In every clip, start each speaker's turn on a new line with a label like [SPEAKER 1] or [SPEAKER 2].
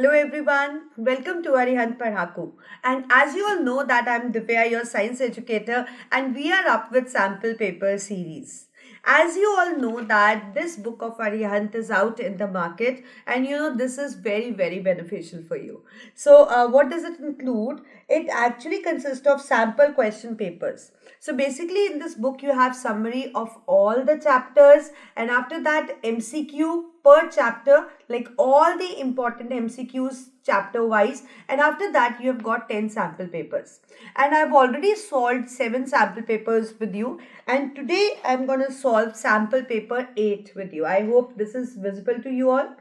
[SPEAKER 1] Hello everyone, welcome to Arihant Padhaku. And as you all know that I'm Divya, your science educator, and we are up with sample paper series. As you all know that this book of Arihant is out in the market, and this is very beneficial for you. So what does it include? It actually consists of sample question papers. So basically in this book you have summary of all the chapters, and after that MCQ per chapter, like all the important MCQs chapter wise, and after that you have got 10 sample papers. And I've already solved 7 sample papers with you, and today I'm going to solve sample paper 8 with you. I hope this is visible to you all.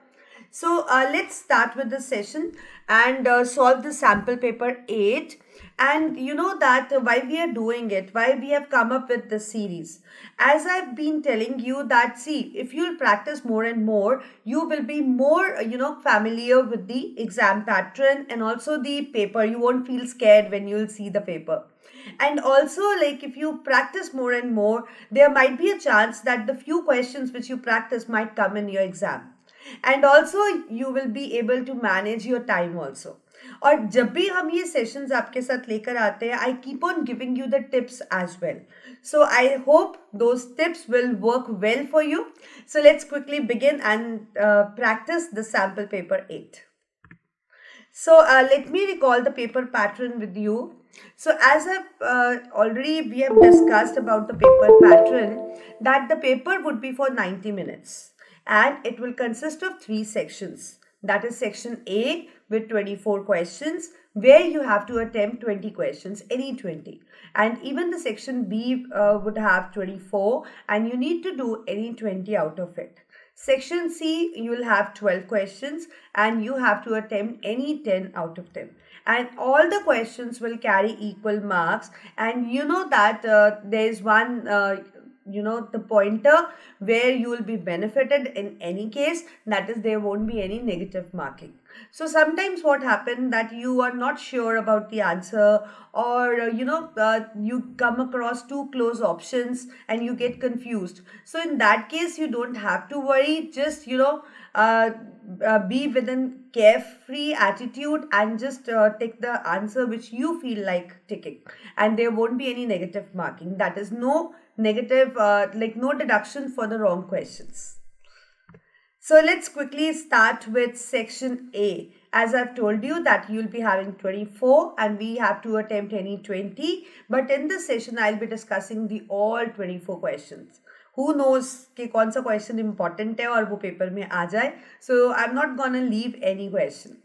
[SPEAKER 1] So let's start with the session and solve the sample paper 8. And you know that why we are doing it, why we have come up with this series. As I've been telling you that, see, if you'll practice more and more, you will be more, familiar with the exam pattern and also the paper. You won't feel scared when you'll see the paper. And also, like, if you practice more and more, there might be a chance that the few questions which you practice might come in your exam. And also you will be able to manage your time also. और जब भी हम ये sessions आपके साथ लेकर आते हैं, I keep on giving you the tips as well. So I hope those tips will work well for you. So let's quickly begin and practice the sample paper 8. So let me recall the paper pattern with you. So as I've already we have discussed about the paper pattern, that the paper would be for 90 minutes and it will consist of 3 sections. That is section A with 24 questions where you have to attempt 20 questions, any 20. And even the section B would have 24 and you need to do any 20 out of it. Section C, you will have 12 questions and you have to attempt any 10 out of them. And all the questions will carry equal marks. And you know that there is one the pointer where you will be benefited in any case, that is there won't be any negative marking. So sometimes what happens that you are not sure about the answer, or you come across two close options and you get confused. So in that case you don't have to worry, just be within carefree attitude and just take the answer which you feel like taking, and there won't be any negative marking. That is no negative no deduction for the wrong questions. So let's quickly start with section A. As I've told you that you'll be having 24 and we have to attempt any 20, but in this session I'll be discussing the all 24 questions. Who knows कि कौन सा question important है और वो paper में आ जाए. So I'm not gonna leave any question.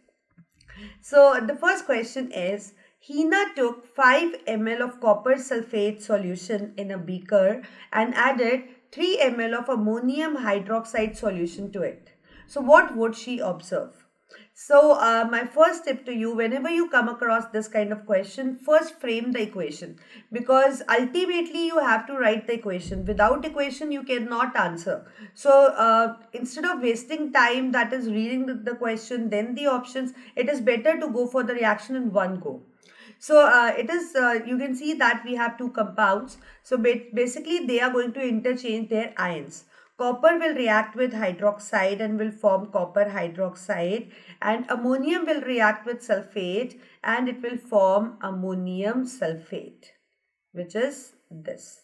[SPEAKER 1] So the first question is, Hina took 5 ml of copper sulfate solution in a beaker and added 3 ml of ammonium hydroxide solution to it. So what would she observe? So my first tip to you, whenever you come across this kind of question, first frame the equation, because ultimately you have to write the equation. Without equation you cannot answer. So instead of wasting time, that is reading the question then the options, it is better to go for the reaction in one go. So it is you can see that we have two compounds. So basically they are going to interchange their ions. Copper will react with hydroxide and will form copper hydroxide, and ammonium will react with sulfate and it will form ammonium sulfate, which is this.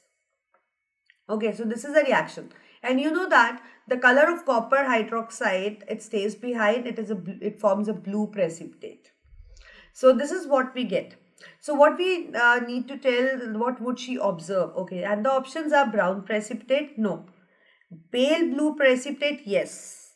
[SPEAKER 1] Okay, so this is a reaction, and you know that the color of copper hydroxide, it stays behind, it forms a blue precipitate. So this is what we get. So what we need to tell, what would she observe? Okay, and the options are brown precipitate, no. Pale blue precipitate, yes.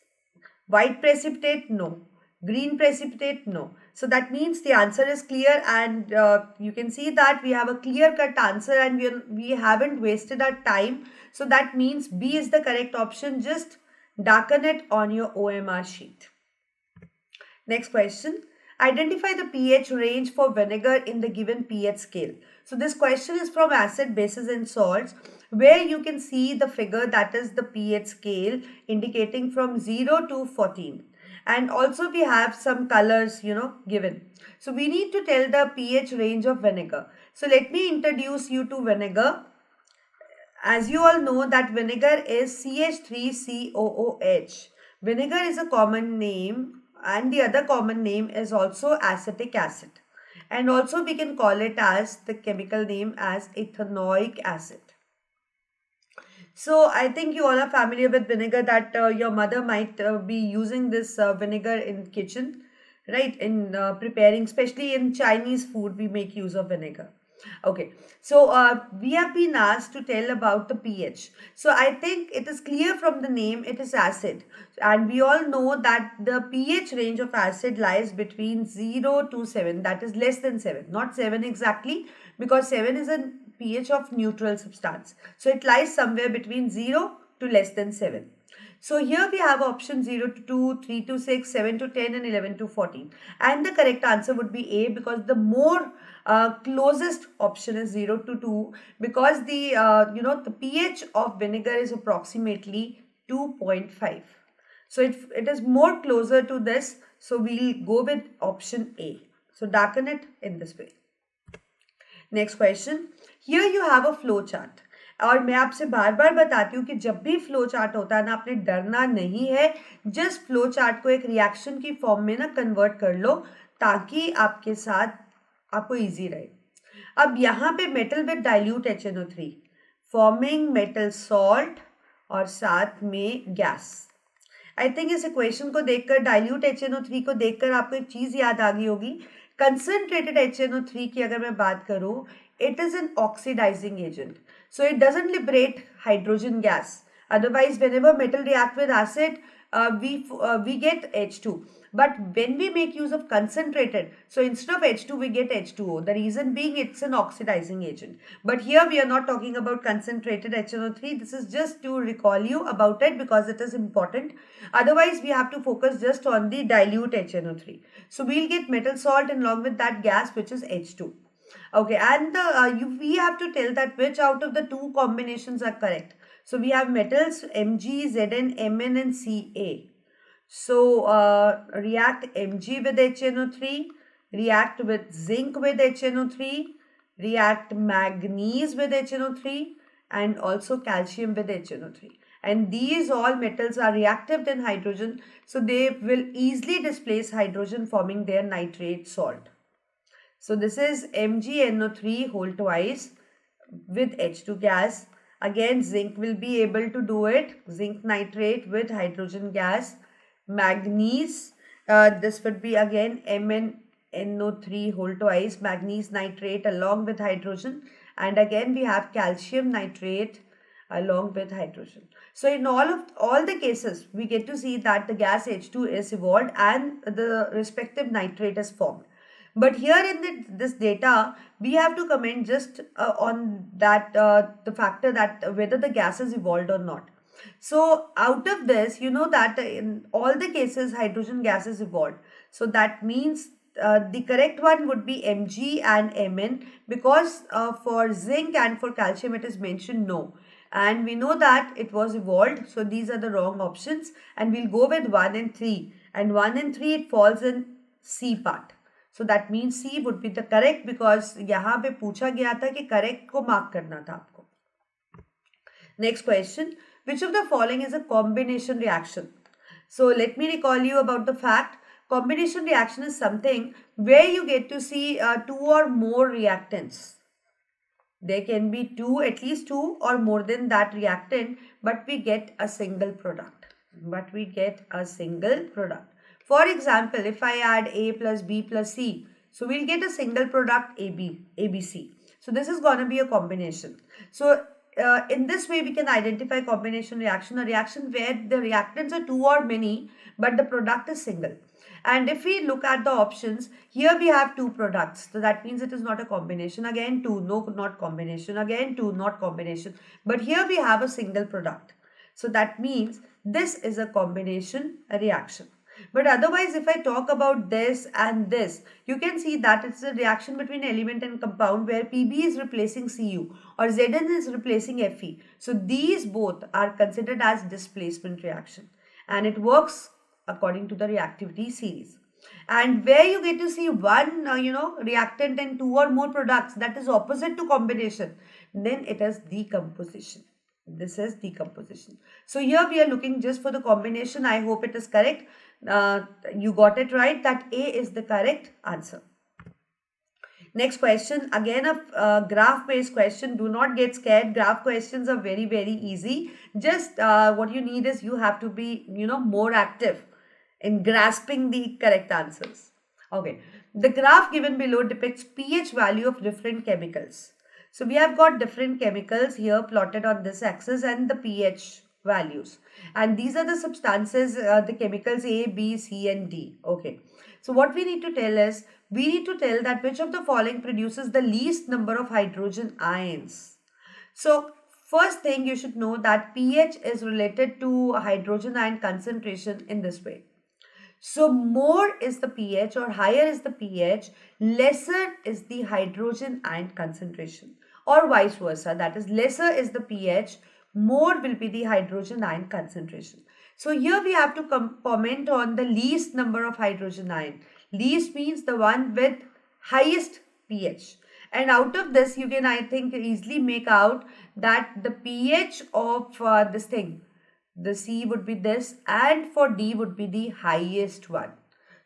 [SPEAKER 1] White precipitate, no. Green precipitate, no. So that means the answer is clear, and you can see that we have a clear-cut answer and we haven't wasted our time. So that means B is the correct option. Just darken it on your OMR sheet. Next question. Identify the pH range for vinegar in the given pH scale. So this question is from acid, bases and salts, where you can see the figure, that is the pH scale indicating from 0 to 14. And also we have some colors, given. So we need to tell the pH range of vinegar. So let me introduce you to vinegar. As you all know that vinegar is CH3COOH. Vinegar is a common name and the other common name is also acetic acid. And also we can call it as the chemical name as ethanoic acid. So I think you all are familiar with vinegar, that your mother might be using this vinegar in kitchen, right? In preparing, especially in Chinese food, we make use of vinegar. Okay, so we have been asked to tell about the pH. So I think it is clear from the name, it is acid. And we all know that the pH range of acid lies between 0 to 7, that is less than 7, not 7 exactly, because 7 is a pH of neutral substance. So it lies somewhere between 0 to less than 7. So here we have option 0 to 2, 3 to 6, 7 to 10 and 11 to 14. And the correct answer would be A, because the more closest option is 0 to 2, because the pH of vinegar is approximately 2.5. So it is more closer to this. So we'll go with option A. So darken it in this way. Next question, here you have a flow chart. और मैं आपसे बार बार बताती हूँ कि जब भी flow chart होता है ना, आपने डरना नहीं है. जस्ट फ्लो चार्ट को एक रिएक्शन की फॉर्म में ना कन्वर्ट कर लो, ताकि आपके साथ आपको इजी रहे. अब यहाँ पे metal with dilute HNO3 forming metal salt और साथ में गैस. आई थिंक इस इक्वेशन को देखकर, डाइल्यूट HNO3 को देखकर आपको एक चीज़ याद आ गई होगी. कंसनट्रेटेड HNO3 की अगर मैं बात करूँ, it is an oxidizing agent. So it doesn't liberate hydrogen gas. Otherwise, whenever metal react with acid, we get H2. But when we make use of concentrated, so instead of H2, we get H2O. The reason being it's an oxidizing agent. But here we are not talking about concentrated HNO3. This is just to recall you about it because it is important. Otherwise, we have to focus just on the dilute HNO3. So we'll get metal salt and along with that gas, which is H2. Okay, and we have to tell that which out of the two combinations are correct. So we have metals Mg, Zn, Mn and Ca. So react Mg with HNO3, react with zinc with HNO3, react manganese with HNO3 and also calcium with HNO3. And these all metals are reactive in hydrogen, so they will easily displace hydrogen, forming their nitrate salt. So this is MgNO3 whole twice with H2 gas. Again, zinc will be able to do it. Zinc nitrate with hydrogen gas. Manganese, this would be again MnNO3 whole twice, manganese nitrate along with hydrogen. And again, we have calcium nitrate along with hydrogen. So in all the cases, we get to see that the gas H2 is evolved and the respective nitrate is formed. But here in this data, we have to comment just on that the factor that whether the gas is evolved or not. So out of this, you know that in all the cases, hydrogen gas is evolved. So that means the correct one would be Mg and Mn, because for zinc and for calcium it is mentioned no. And we know that it was evolved. So these are the wrong options. And we'll go with 1 and 3. And 1 and 3, it falls in C part. So that means C would be the correct, because यहाँ पे पूछा गया था कि correct को mark करना था आपको. Next question, which of the following is a combination reaction? So let me recall you about the fact. Combination reaction is something where you get to see two or more reactants. There can be at least two or more than that reactant, but we get a single product. For example, if I add A plus B plus C, so we'll get a single product ABC. So this is going to be a combination. So in this way, we can identify combination reaction, a reaction where the reactants are two or many, but the product is single. And if we look at the options, here we have two products. So that means it is not a combination. Again, two, no, not combination. Again, two, not combination. But here we have a single product. So that means this is a combination reaction. But otherwise, if I talk about this and this, you can see that it's a reaction between element and compound where Pb is replacing Cu or Zn is replacing Fe. So these both are considered as displacement reaction, and it works according to the reactivity series. And where you get to see one reactant and two or more products, that is opposite to combination, then it is decomposition. This is decomposition. So here we are looking just for the combination. I hope it is correct. You got it right, that A is the correct answer. Next question, again a graph based question. Do not get scared. Graph questions are very, very easy. Just what you need is you have to be, more active in grasping the correct answers. Okay. The graph given below depicts pH value of different chemicals. So we have got different chemicals here plotted on this axis and the pH values. And these are the substances, the chemicals A, B, C and D. Okay. So what we need to tell is, we need to tell that which of the following produces the least number of hydrogen ions. So first thing you should know that pH is related to hydrogen ion concentration in this way. So more is the pH or higher is the pH, lesser is the hydrogen ion concentration, or vice versa. That is, lesser is the pH, more will be the hydrogen ion concentration. So here we have to comment on the least number of hydrogen ion. Least means the one with highest pH. And out of this you can, I think, easily make out that the pH of this thing, the C would be this, and for D would be the highest one.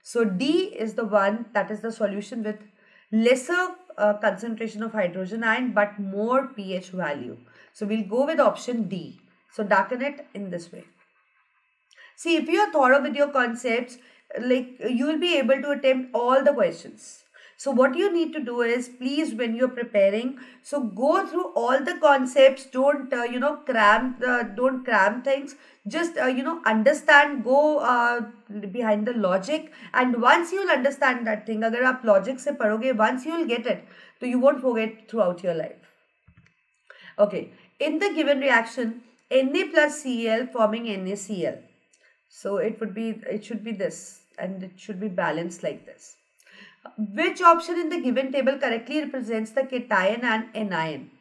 [SPEAKER 1] So D is the one, that is the solution with lesser concentration of hydrogen ion but more pH value. So we'll go with option D. So darken it in this way. See, if you are thorough with your concepts, like, you will be able to attempt all the questions. So what you need to do is, please, when you're preparing, so go through all the concepts. Don't don't cram things. Just understand, go behind the logic, and once you'll understand that thing, agar aap logic se padhoge, once you'll get it, so you won't forget throughout your life. Okay, in the given reaction, Na plus Cl forming NaCl. So it should be this, and it should be balanced like this. Which option in the given table correctly represents the cation and anion?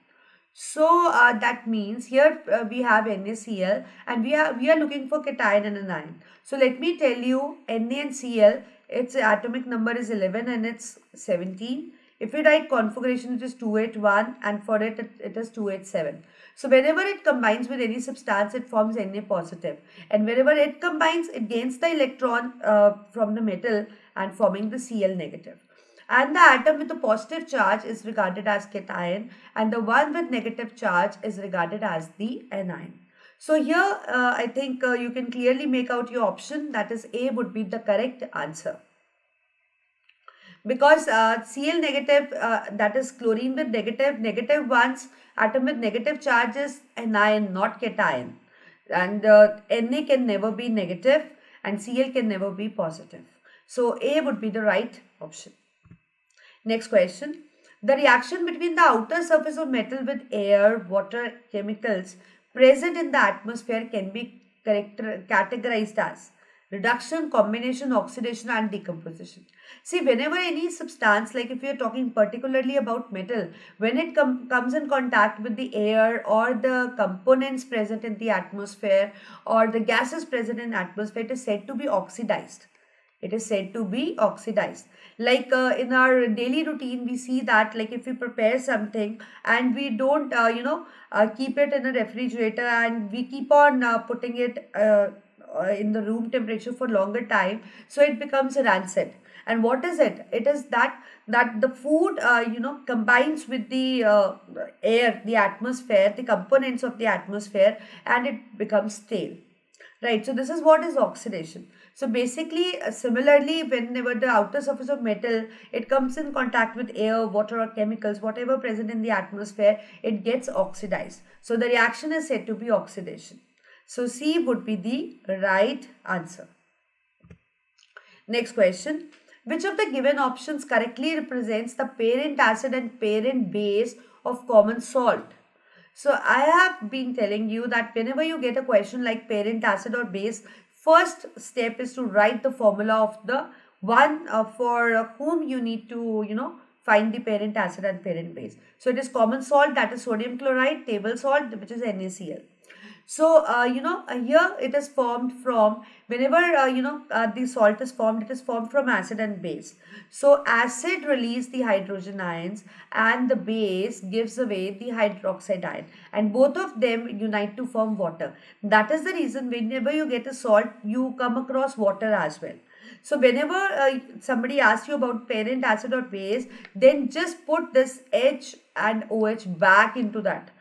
[SPEAKER 1] So that means here we have NaCl and we are looking for cation and anion. So let me tell you, Na and Cl, its atomic number is 11 and it's 17. If we write configuration, it is 281 and for it is 287. So whenever it combines with any substance, it forms Na positive. And whenever it combines, it gains the electron from the metal and forming the Cl negative. And the atom with a positive charge is regarded as cation and the one with negative charge is regarded as the anion. So here I think you can clearly make out your option, that is A would be the correct answer. Because Cl negative, that is chlorine with negative ones, atom with negative charge is anion, not cation. And Na can never be negative and Cl can never be positive. So A would be the right option. Next question. The reaction between the outer surface of metal with air, water, chemicals present in the atmosphere can be categorized as reduction, combination, oxidation and decomposition. See, whenever any substance, like if we are talking particularly about metal, when it comes in contact with the air or the components present in the atmosphere or the gases present in the atmosphere, it is said to be oxidized. It is said to be oxidized. Like in our daily routine, we see that, like if we prepare something and we don't, keep it in a refrigerator and we keep on putting it in the room temperature for longer time, so it becomes rancid. And what is it? It is that the food combines with the air, the atmosphere, the components of the atmosphere, and it becomes stale. Right, so this is what is oxidation. So basically, similarly, whenever the outer surface of metal, it comes in contact with air, water or chemicals, whatever present in the atmosphere, it gets oxidized. So the reaction is said to be oxidation. So C would be the right answer. Next question. Which of the given options correctly represents the parent acid and parent base of common salt? So I have been telling you that whenever you get a question like parent acid or base, first step is to write the formula of the one for whom you need to, find the parent acid and parent base. So it is common salt, that is sodium chloride, table salt, which is NaCl. So, here it is formed from, whenever, the salt is formed, it is formed from acid and base. So, acid release the hydrogen ions and the base gives away the hydroxide ion, and both of them unite to form water. That is the reason whenever you get a salt, you come across water as well. So whenever somebody asks you about parent acid or base, then just put this H and OH back into that.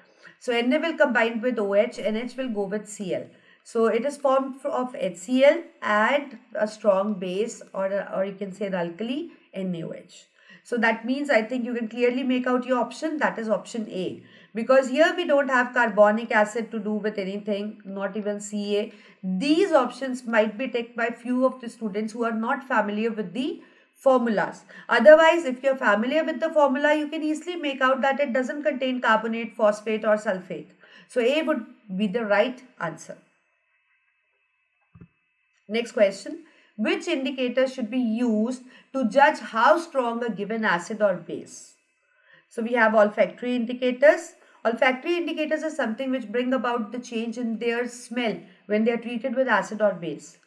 [SPEAKER 1] So Na will combine with OH, NH will go with Cl. So it is formed of HCl and a strong base, or you can say the alkali NaOH. So that means I think you can clearly make out your option, that is option A. Because here we don't have carbonic acid to do with anything, not even Ca. These options might be taken by few of the students who are not familiar with the formulas. Otherwise, if you're familiar with the formula, you can easily make out that it doesn't contain carbonate, phosphate or sulfate. So A would be the right answer. Next question. Which indicator should be used to judge how strong a given acid or base? So we have olfactory indicators. Olfactory indicators are something which bring about the change in their smell when they are treated with acid or base.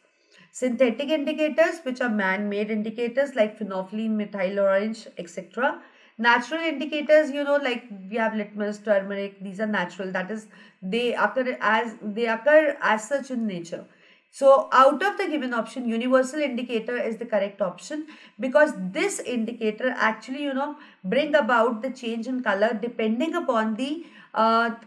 [SPEAKER 1] Synthetic indicators, which are man-made indicators like phenolphthalein, methyl orange, etc. Natural indicators, like we have litmus, turmeric, these are natural. That is, they occur as such in nature. So out of the given option, universal indicator is the correct option, because this indicator actually, bring about the change in color depending upon the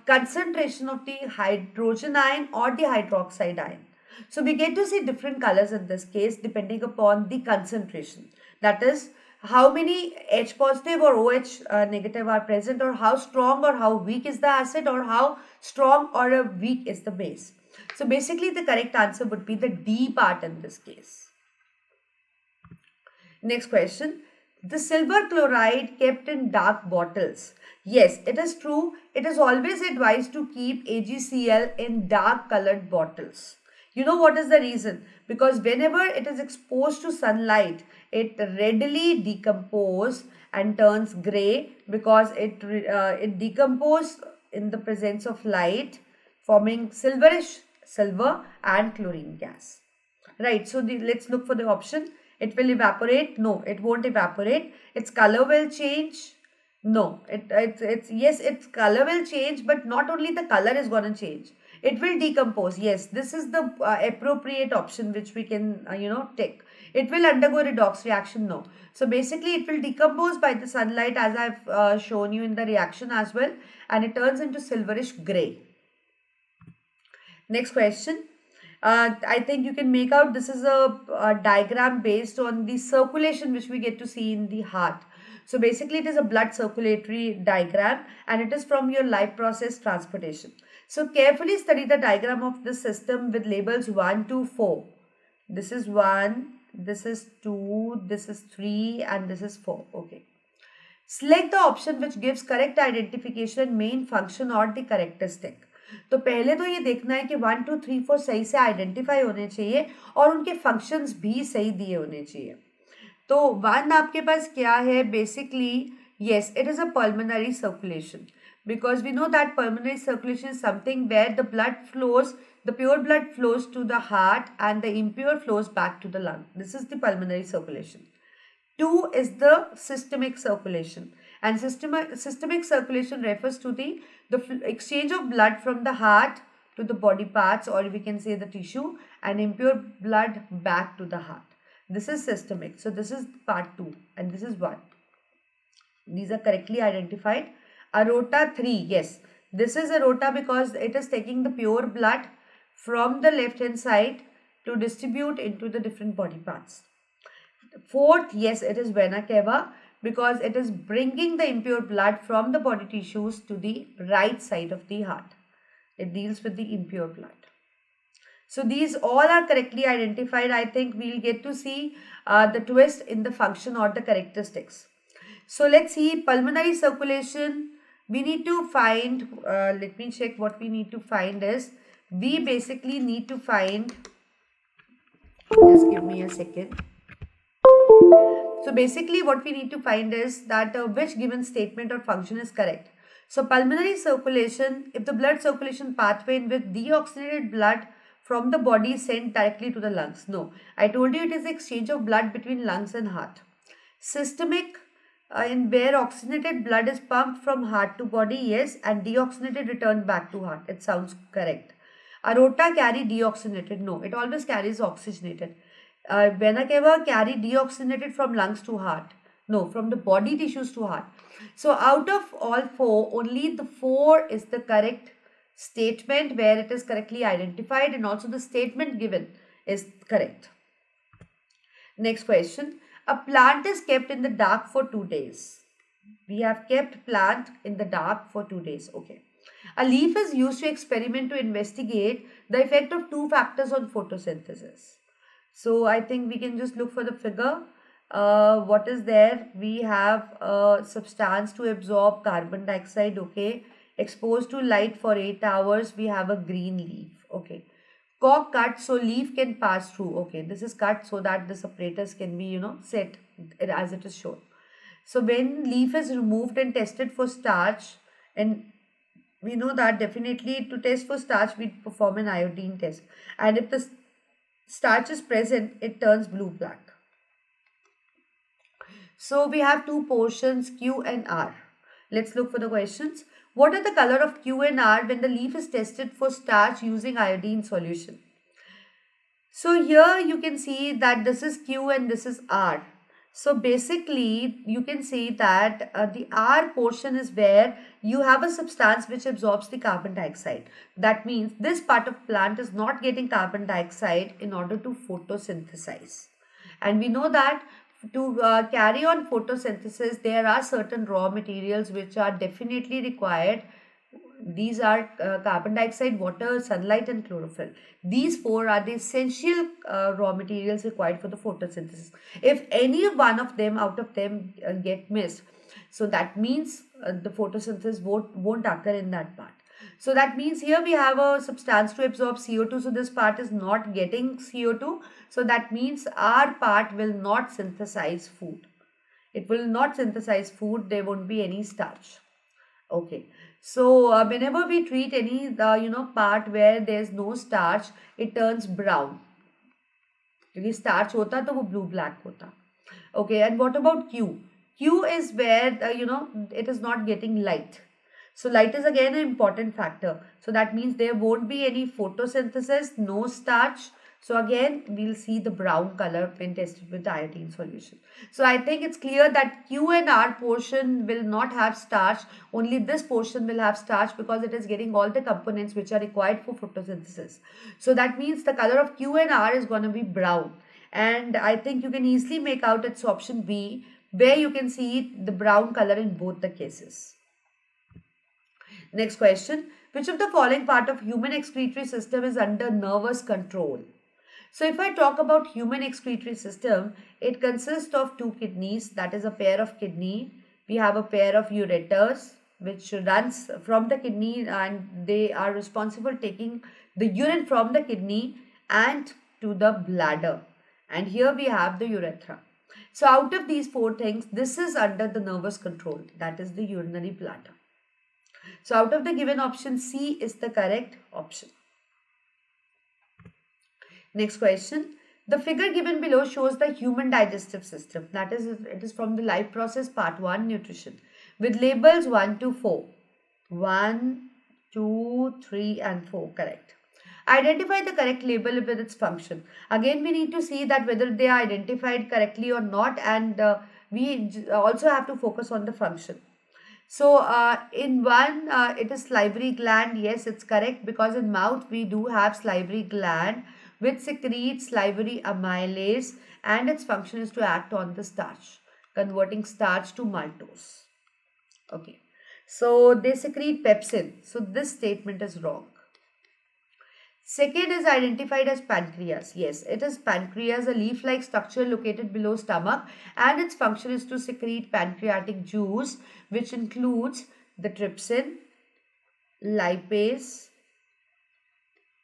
[SPEAKER 1] concentration of the hydrogen ion or the hydroxide ion. So we get to see different colors in this case depending upon the concentration. That is, how many H positive or OH negative are present, or how strong or how weak is the acid, or how strong or weak is the base. So basically the correct answer would be the D part in this case. Next question. The silver chloride kept in dark bottles. Yes, it is true. It is always advised to keep AgCl in dark colored bottles. You know what is the reason? Because whenever it is exposed to sunlight, it readily decomposes and turns grey, because it decomposes in the presence of light, forming silverish silver and chlorine gas. Right, so let's look for the option. It will evaporate. No, it won't evaporate. Its color will change. No, yes, its color will change, but not only the color is going to change. It will decompose. Yes, this is the appropriate option which we can, take. It will undergo redox reaction. No. So basically it will decompose by the sunlight, as I've shown you in the reaction as well, and it turns into silverish gray. Next question. I think you can make out, this is a diagram based on the circulation which we get to see in the heart. So basically it is a blood circulatory diagram, and it is from your life process transportation. So carefully study the diagram of this system with labels 1 to 4. This is 1, this is 2, this is 3 and this is 4. Okay. Select the option which gives correct identification, main function or the characteristic. तो पहले तो ये देखना है कि 1 2 3 4 सही से identify होने चाहिए और उनके फंक्शंस भी सही दिए होने चाहिए. तो 1 आपके पास क्या है? Basically yes, it is a pulmonary circulation, because we know that pulmonary circulation is something where the pure blood flows to the heart and the impure flows back to the lung. This is the pulmonary circulation. 2 is the systemic circulation, and systemic circulation refers to the exchange of blood from the heart to the body parts, or we can say the tissue, and impure blood back to the heart. This is systemic. So this is part 2 and this is 1. These are correctly identified. Aorta 3, yes, this is aorta because it is taking the pure blood from the left hand side to distribute into the different body parts. 4th, yes, it is vena cava because it is bringing the impure blood from the body tissues to the right side of the heart. It deals with the impure blood. So these all are correctly identified. I think we'll get to see the twist in the function or the characteristics. So let's see pulmonary circulation. We need to find, let me check what we need to find is, we basically need to find, just give me a second. So basically what we need to find is that which given statement or function is correct. So pulmonary circulation, if the blood circulation pathway in which deoxygenated blood from the body is sent directly to the lungs. No, I told you it is the exchange of blood between lungs and heart. Systemic, in where oxygenated blood is pumped from heart to body, yes, and deoxygenated returned back to heart. It sounds correct. Aorta carry deoxygenated. No, it always carries oxygenated. Vena cava carry deoxygenated from lungs to heart. No, from the body tissues to heart. So out of all four, only the four is the correct statement where it is correctly identified, and also the statement given is correct. Next question. A plant is kept in the dark for 2 days. We have kept plant in the dark for 2 days. Okay. A leaf is used to experiment to investigate the effect of two factors on photosynthesis. So I think we can just look for the figure. What is there? We have a substance to absorb carbon dioxide. Okay. Exposed to light for 8 hours, we have a green leaf. Okay. Cork cut so leaf can pass through. Okay, this is cut so that the separators can be, set as it is shown. So when leaf is removed and tested for starch, and we know that definitely to test for starch, we perform an iodine test. And if the starch is present, it turns blue-black. So we have two portions, Q and R. Let's look for the questions. What are the color of Q and R when the leaf is tested for starch using iodine solution? So here you can see that this is Q and this is R. So basically you can see that the R portion is where you have a substance which absorbs the carbon dioxide. That means this part of plant is not getting carbon dioxide in order to photosynthesize. And we know that to carry on photosynthesis, there are certain raw materials which are definitely required. These are carbon dioxide, water, sunlight, and chlorophyll. These four are the essential raw materials required for the photosynthesis. If any one of them out of them get missed, so that means the photosynthesis won't occur in that part. So that means here we have a substance to absorb CO2. So this part is not getting CO2. So that means our part will not synthesize food. It will not synthesize food. There won't be any starch. Okay. So whenever we treat any part where there's no starch, it turns brown. क्योंकि starch होता तो वो blue black होता. Okay. And what about Q? Q is where it is not getting light. So light is again an important factor. So that means there won't be any photosynthesis, no starch. So again, we'll see the brown color when tested with iodine solution. So I think it's clear that Q and R portion will not have starch. Only this portion will have starch because it is getting all the components which are required for photosynthesis. So that means the color of Q and R is going to be brown. And I think you can easily make out it's option B, where you can see the brown color in both the cases. Next question. Which of the following part of human excretory system is under nervous control? So if I talk about human excretory system, it consists of two kidneys, that is a pair of kidney. We have a pair of ureters which runs from the kidney, and they are responsible taking the urine from the kidney and to the bladder. And here we have the urethra. So out of these four things, this is under the nervous control, that is the urinary bladder. So out of the given option, C is the correct option. Next question. The figure given below shows the human digestive system. That is, it is from the life process part 1, nutrition, with labels 1 to 4. 1, 2, 3 and 4. Correct. Identify the correct label with its function. Again, we need to see that whether they are identified correctly or not, and we also have to focus on the function. So in one, it is salivary gland. Yes, it's correct, because in mouth we do have salivary gland which secretes salivary amylase, and its function is to act on the starch, converting starch to maltose. Okay. So they secrete pepsin. So this statement is wrong. Second is identified as pancreas. Yes, it is pancreas, a leaf-like structure located below stomach, and its function is to secrete pancreatic juice, which includes the trypsin, lipase,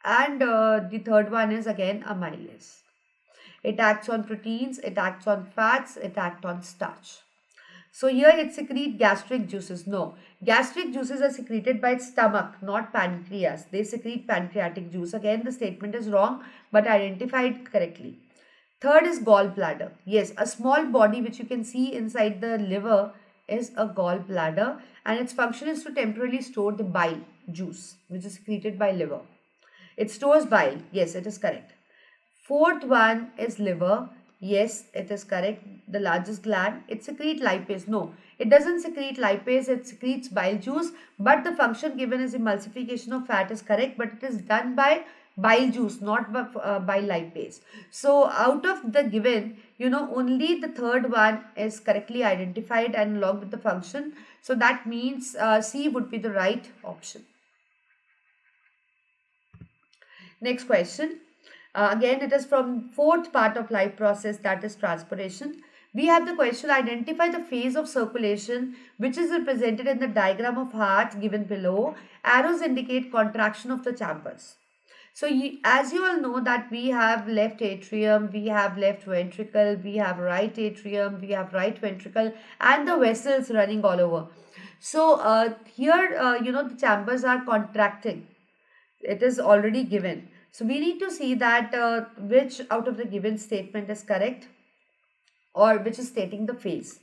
[SPEAKER 1] and the third one is again amylase. It acts on proteins, it acts on fats, it acts on starch. So here it secretes gastric juices. No, gastric juices are secreted by its stomach, not pancreas. They secrete pancreatic juice. Again, the statement is wrong, but identified correctly. Third is gallbladder. Yes, a small body which you can see inside the liver is a gallbladder, and its function is to temporarily store the bile juice which is secreted by liver. It stores bile. Yes, it is correct. Fourth one is liver. Yes, it is correct. The largest gland. It secretes lipase. No, it doesn't secrete lipase. It secretes bile juice. But the function given as emulsification of fat is correct. But it is done by bile juice, not by lipase. So out of the given, only the third one is correctly identified and along with the function. So that means C would be the right option. Next question. Again, it is from fourth part of life process, that is transpiration. We have the question, identify the phase of circulation which is represented in the diagram of heart given below. Arrows indicate contraction of the chambers. So as you all know that we have left atrium, we have left ventricle, we have right atrium, we have right ventricle, and the vessels running all over. So here, the chambers are contracting. It is already given. So we need to see that which out of the given statement is correct or which is stating the phase.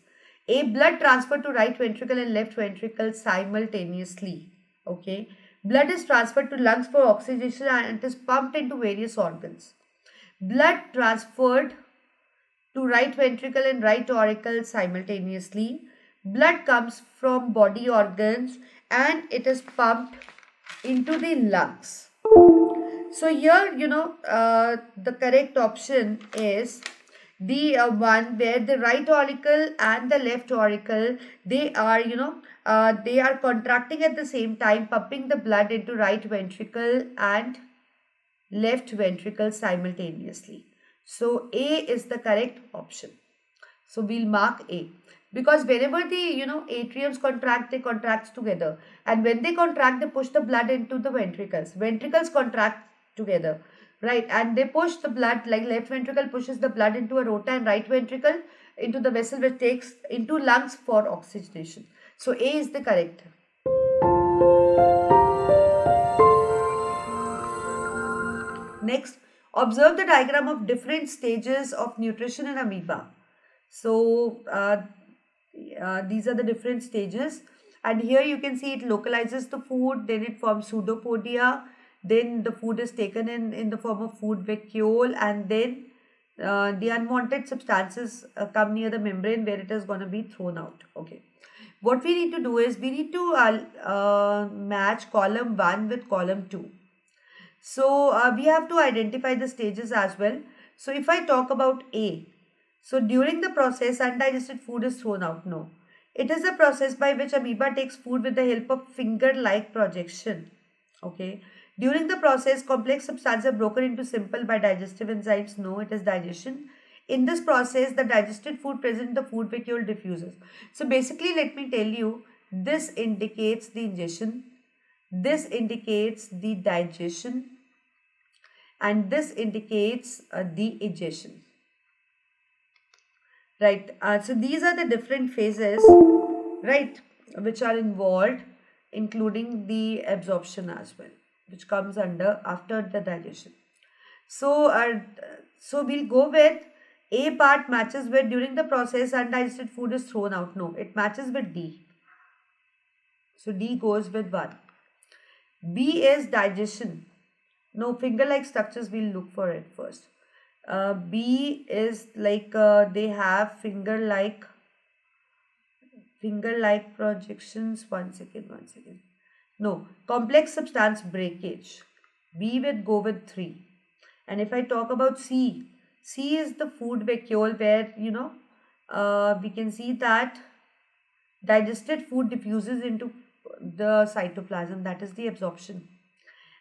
[SPEAKER 1] A, blood transferred to right ventricle and left ventricle simultaneously. Okay. Blood is transferred to lungs for oxygenation and it is pumped into various organs. Blood transferred to right ventricle and right auricle simultaneously. Blood comes from body organs and it is pumped into the lungs. So here, the correct option is the one where the right auricle and the left auricle, they are contracting at the same time, pumping the blood into right ventricle and left ventricle simultaneously. So A is the correct option. So we'll mark A. Because whenever the atriums contract, they contract together, and when they contract, they push the blood into the ventricles. Ventricles contract together, right? And they push the blood, like left ventricle pushes the blood into a rota and right ventricle into the vessel which takes into lungs for oxygenation. So A is the correct. Next, observe the diagram of different stages of nutrition in amoeba. So these are the different stages, and here you can see it localizes the food, then it forms pseudopodia, then the food is taken in the form of food vacuole, and then the unwanted substances come near the membrane where it is going to be thrown out. Okay, what we need to do is we need to match column 1 with column 2. So we have to identify the stages as well. So if I talk about A, so during the process undigested food is thrown out. No, it is a process by which amoeba takes food with the help of finger-like projection. Okay. During the process, complex substances are broken into simple by digestive enzymes. No, it is digestion. In this process, the digested food present in the food vacuole diffuses. So basically, let me tell you, this indicates the ingestion, this indicates the digestion, and this indicates the egestion. Right. So these are the different phases, right, which are involved, including the absorption as well, which comes under after the digestion. So we'll go with A part matches with during the process undigested food is thrown out. No, it matches with D. So D goes with 1. B is digestion. No, finger-like structures, we'll look for it first. B is like they have finger-like projections. One second. No, complex substance breakage. B would go with 3. And if I talk about C is the food vacuole where we can see that digested food diffuses into the cytoplasm. That is the absorption.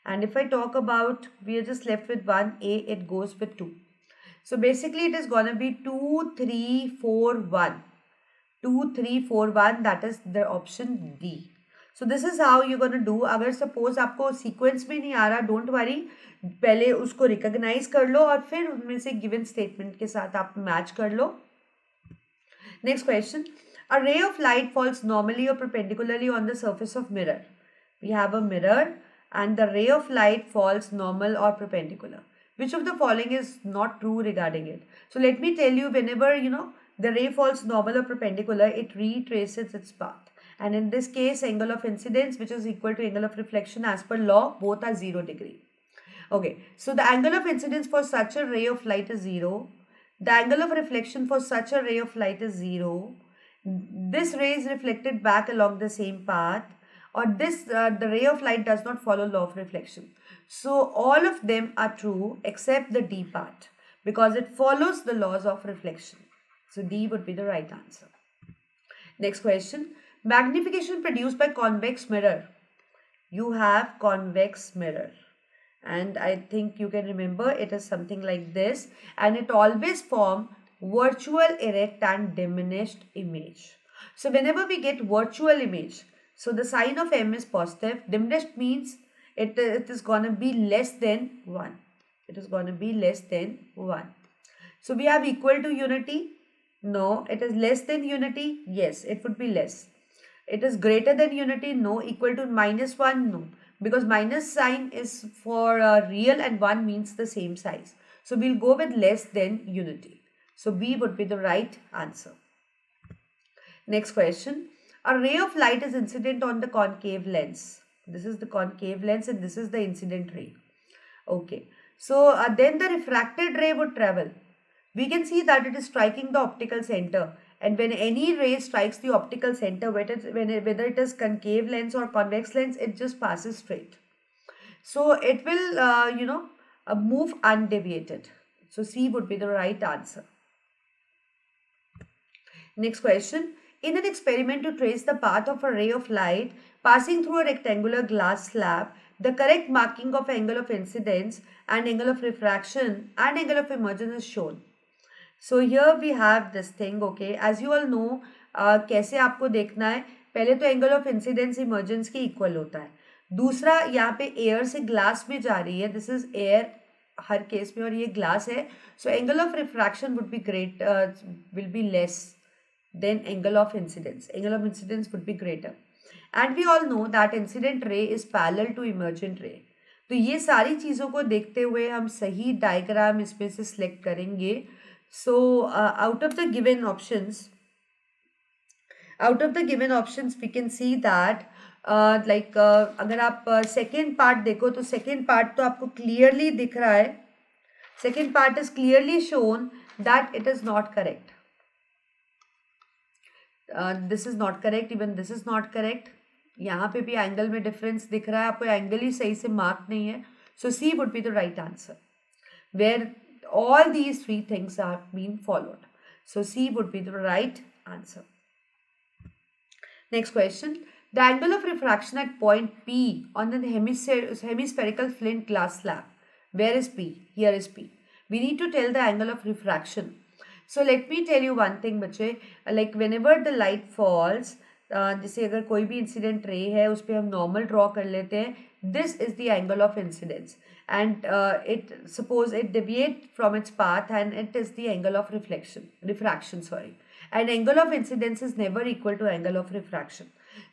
[SPEAKER 1] And if I talk about, we are just left with 1, A, it goes with 2. So basically it is going to be 2, 3, 4, 1. 2, 3, 4, 1, that is the option D. So this is how you're going to do. अगर suppose आपको sequence में नहीं आ रहा, don't worry, पहले उसको recognize कर लो और फिर उनमें से given statement के साथ आप match कर लो. Next question. A ray of light falls normally or perpendicularly on the surface of mirror. We have a mirror and the ray of light falls normal or perpendicular. Which of the following is not true regarding it? So let me tell you, whenever the ray falls normal or perpendicular, it retraces its path. And in this case, angle of incidence, which is equal to angle of reflection as per law, both are 0 degree. Okay, so the angle of incidence for such a ray of light is 0. The angle of reflection for such a ray of light is 0. This ray is reflected back along the same path, or the ray of light does not follow law of reflection. So all of them are true except the D part, because it follows the laws of reflection. So D would be the right answer. Next question. Magnification produced by convex mirror. You have convex mirror. And I think you can remember it is something like this. And it always forms virtual, erect and diminished image. So whenever we get virtual image, so the sign of M is positive. Diminished means it is going to be less than 1. It is going to be less than 1. So we have equal to unity. No. It is less than unity. Yes, it would be less. It is greater than unity. No. Equal to -1. No. Because minus sign is for real and 1 means the same size. So we'll go with less than unity. So B would be the right answer. Next question. A ray of light is incident on the concave lens. This is the concave lens and this is the incident ray. Okay. So then the refracted ray would travel. We can see that it is striking the optical center. And when any ray strikes the optical center, whether it is concave lens or convex lens, it just passes straight. So it will, move undeviated. So C would be the right answer. Next question. In an experiment to trace the path of a ray of light passing through a rectangular glass slab, the correct marking of angle of incidence and angle of refraction and angle of emergence is shown. So here we have this thing, okay. As you all know, कैसे आपको देखना है, पहले तो angle of incidence emergence के equal होता है. दूसरा यहाँ पे एयर से ग्लास में जा रही है, दिस इज एयर हर केस में और ये ग्लास है. So angle of refraction would be great will be less than angle of incidence. Angle of incidence would be greater. And we all know that incident ray is parallel to emergent ray. तो ये सारी चीज़ों को देखते हुए हम सही diagram इसमें से सिलेक्ट करेंगे. So out of the given options, we can see that अगर आप second part देखो तो second part तो आपको clearly दिख रहा है. Second part is clearly shown that it is not correct. This is not correct. Even this is not correct. यहाँ पे भी एंगल में डिफरेंस दिख रहा है, आपको एंगल ही सही से मार्क नहीं है. So C would be the right answer, where all these three things are being followed. So C would be the right answer. Next question. The angle of refraction at point P on the hemispherical flint glass slab. Where is P? Here is P. We need to tell the angle of refraction. So let me tell you one thing बच्चे, like whenever the light falls, जैसे अगर कोई भी incident ray है उस पर हम normal draw कर लेते हैं. This is the angle of incidence and suppose it deviate from its path and it is the angle of refraction, and angle of incidence is never equal to angle of refraction.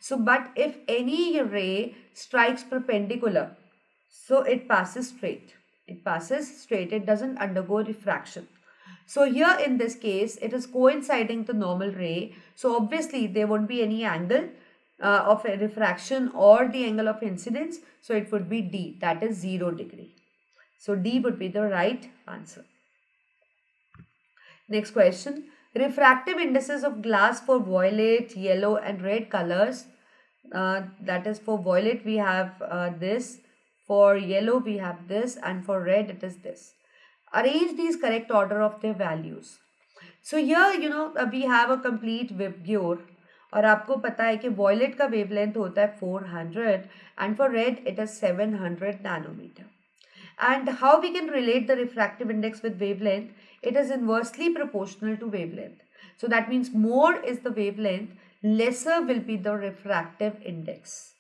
[SPEAKER 1] So but if any ray strikes perpendicular, so it passes straight, it doesn't undergo refraction. So here in this case it is coinciding the normal ray, so obviously there won't be any angle of a refraction or the angle of incidence, so it would be D, that is 0 degree. So D would be the right answer. Next question. Refractive indices of glass for violet, yellow and red colors. That is, for violet we have this, for yellow we have this, and for red it is this. Arrange these correct order of their values. So here we have a complete WebGure. और आपको पता है कि violet का wavelength होता है 400 and for red it is 700 nanometer. And how we can relate the refractive index with wavelength? It is inversely proportional to wavelength. So that means more is the wavelength, lesser will be the refractive index.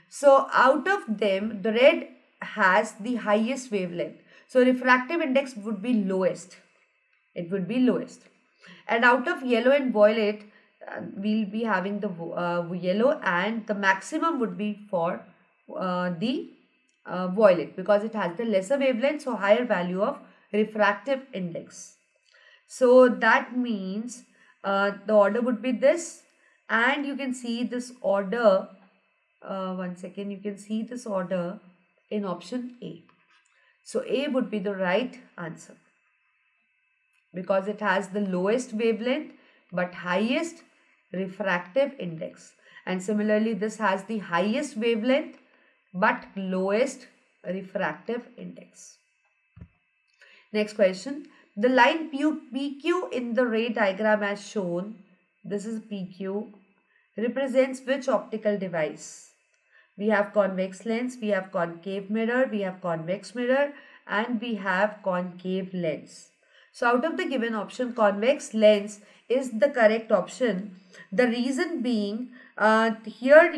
[SPEAKER 1] So out of them, the red has the highest wavelength. So refractive index would be lowest. It would be lowest. And out of yellow and violet, we'll be having the yellow, and the maximum would be for the violet, because it has the lesser wavelength, so higher value of refractive index. So that means the order would be this, and you can see this order, one second, you can see this order in option A. So A would be the right answer, because it has the lowest wavelength but highest refractive index. And similarly, this has the highest wavelength but lowest refractive index. Next question. The line PQ in the ray diagram as shown, this is PQ, represents which optical device? We have convex lens, we have concave mirror, we have convex mirror, and we have concave lens. So out of the given option, convex lens is the correct option. The reason being, here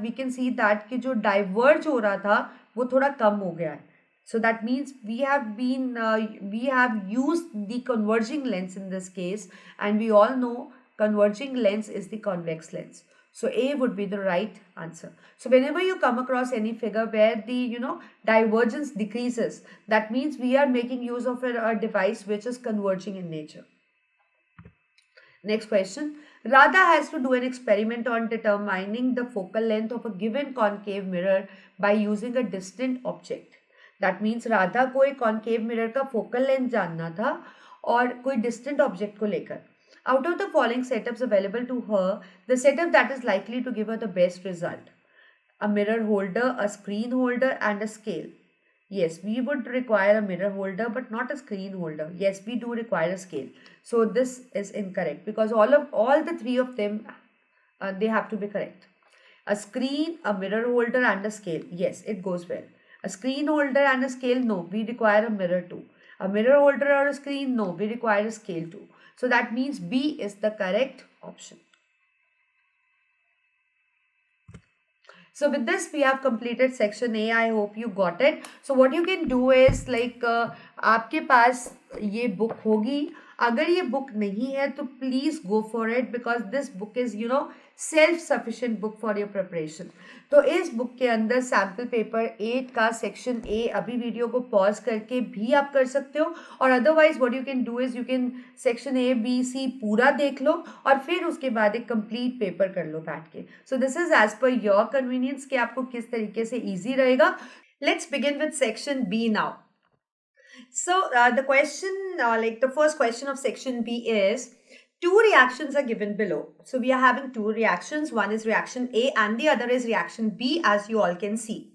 [SPEAKER 1] we can see that कि जो diverge हो रहा था वो थोड़ा कम हो गया है. So that means we have used the converging lens in this case, and we all know converging lens is the convex lens. So A would be the right answer. So whenever you come across any figure where the divergence decreases, that means we are making use of a device which is converging in nature. Next question. Radha has to do an experiment on determining the focal length of a given concave mirror by using a distant object. That means Radha को एक concave mirror का focal length जानना था और कोई distant object को लेकर. Out of the following setups available to her, the setup that is likely to give her the best result: a mirror holder, a screen holder, and a scale. Yes, we would require a mirror holder, but not a screen holder. Yes, we do require a scale. So this is incorrect, because all the three of them, they have to be correct. A screen, a mirror holder, and a scale. Yes, it goes well. A screen holder and a scale, no, we require a mirror too. A mirror holder or a screen, no, we require a scale too. So that means B is the correct option. So with this, we have completed section A. I hope you got it. So what you can do is आपके पास ये book होगी. अगर ये book नहीं है तो please go for it, because this book is self-sufficient book for your preparation. तो इस book के अंदर sample paper 8 का section A अभी वीडियो को pause करके भी आप कर सकते हो, और otherwise what you can do is you can section A, B, C पूरा देख लो और फिर उसके बाद एक complete paper कर लो बैठ के. So this is as per your convenience कि आपको किस तरीके से easy रहेगा. Let's begin with section B now. So the question, the first question of section B is, two reactions are given below. So we are having two reactions. One is reaction A and the other is reaction B, as you all can see.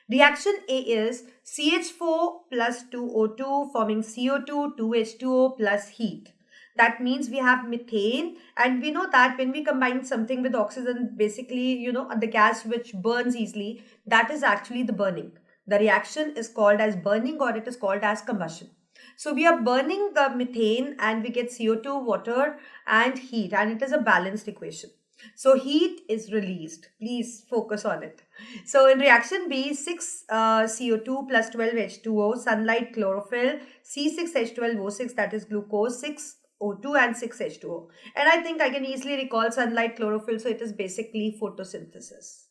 [SPEAKER 1] Reaction A is CH4 plus 2O2 forming CO2, 2H2O plus heat. That means we have methane, and we know that when we combine something with oxygen, basically, the gas which burns easily, that is actually the burning. The reaction is called as burning, or it is called as combustion. So we are burning the methane and we get CO2, water and heat, and it is a balanced equation. So heat is released. Please focus on it. So in reaction B, 6 CO2 plus 12 H2O, sunlight, chlorophyll, C6H12O6, that is glucose, 6 O2 and 6 H2O. And I think I can easily recall sunlight, chlorophyll. So it is basically photosynthesis.